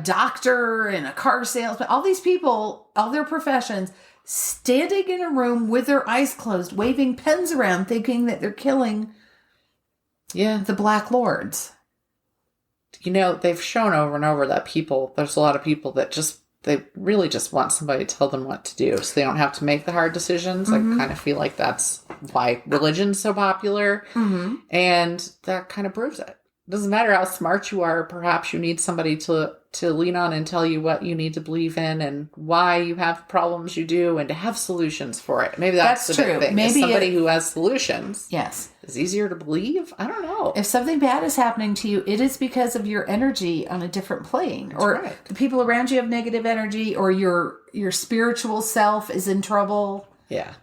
doctor and a car salesman, all these people, all their professions, standing in a room with their eyes closed, waving pens around, thinking that they're killing the Black Lords. You know, they've shown over and over that there's a lot of people that they really just want somebody to tell them what to do so they don't have to make the hard decisions. I kind of feel like that's why religion's so popular. Mm-hmm. And that kind of proves it. Doesn't matter how smart you are. Perhaps you need somebody to lean on and tell you what you need to believe in and why you have problems you do and to have solutions for it. Maybe that's the big thing. Maybe somebody who has solutions. Yes. Is easier to believe. I don't know. If something bad is happening to you, it is because of your energy on a different plane. That's or right. The people around you have negative energy, or your spiritual self is in trouble. Yeah.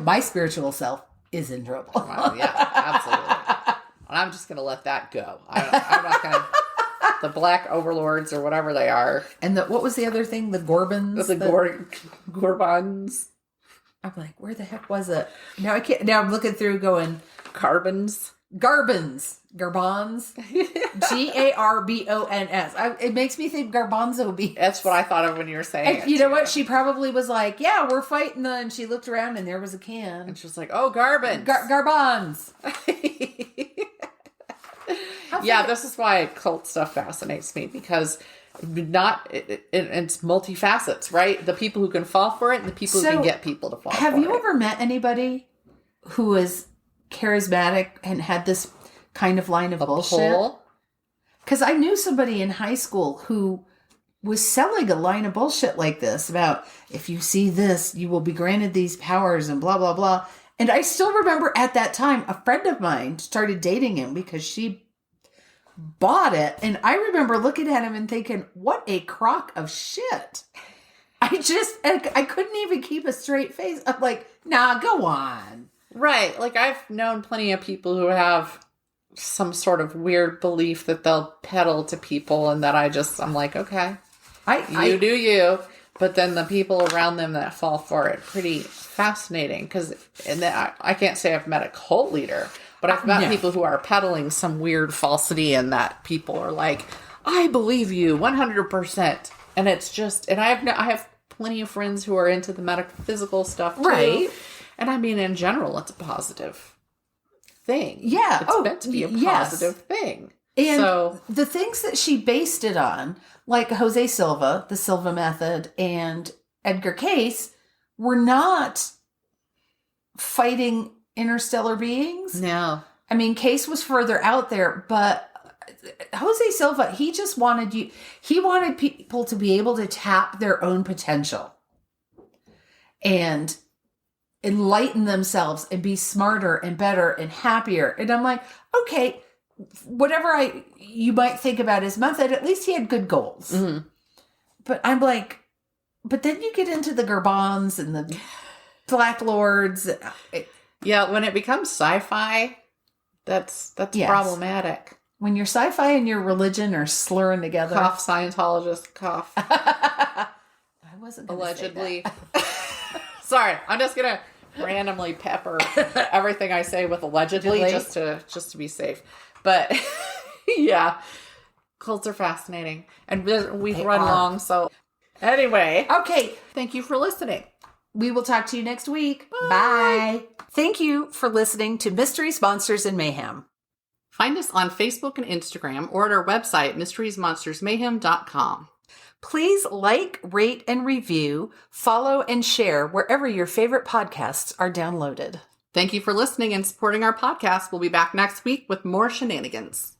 My spiritual self is in trouble. Well, yeah, absolutely. And I'm just going to let that go. I'm not going to... The black overlords or whatever they are. And what was the other thing? The Gorbans? Gorbans. I'm like, where the heck was it? Now I can't. Now I'm looking through going... Carbons. Garbons. Garbons. Garbons. It makes me think garbanzo beans. That's what I thought of when you were saying And it. you know what? She probably was like, yeah, we're fighting and she looked around and there was a can. And she was like, oh, garbage. Garbons. Yeah, this is why cult stuff fascinates me, because it's multifacets, right? The people who can fall for it and the people who can get people to fall for it. Have you ever met anybody who was charismatic and had this kind of line of bullshit? Because I knew somebody in high school who was selling a line of bullshit like this about, if you see this, you will be granted these powers and blah, blah, blah. And I still remember at that time, a friend of mine started dating him because she bought it. And I remember looking at him and thinking, what a crock of shit. I couldn't even keep a straight face. I'm like, nah, go on. Right. Like, I've known plenty of people who have some sort of weird belief that they'll peddle to people, and that I'm like, okay, you do you. But then the people around them that fall for it, pretty fascinating. I can't say I've met a cult leader, but I've met people who are peddling some weird falsity, and that people are like, I believe you 100%. And it's just, and I have plenty of friends who are into the metaphysical stuff too. Right. And I mean, in general, it's a positive thing. Yeah. It's meant to be a positive thing. And so, the things that she based it on, like Jose Silva, the Silva method, and Edgar Cayce, were not fighting interstellar beings. No. I mean, Cayce was further out there, but Jose Silva, he just wanted people to be able to tap their own potential and enlighten themselves and be smarter and better and happier. And I'm like, okay, whatever you might think about his method, at least he had good goals. Mm-hmm. But I'm like, but then you get into the Garbons and the Black Lords. Yeah, when it becomes sci-fi, that's problematic. When your sci-fi and your religion are slurring together. Cough, Scientologist, cough. I wasn't gonna allegedly. say that. Sorry, I'm just gonna randomly pepper everything I say with allegedly just to be safe. But yeah, cults are fascinating, and we've run long. So anyway, okay. Thank you for listening. We will talk to you next week. Bye. Thank you for listening to Mysteries, Monsters, and Mayhem. Find us on Facebook and Instagram, or at our website, mysteriesmonstersmayhem.com. Please like, rate, and review, follow, and share wherever your favorite podcasts are downloaded. Thank you for listening and supporting our podcast. We'll be back next week with more shenanigans.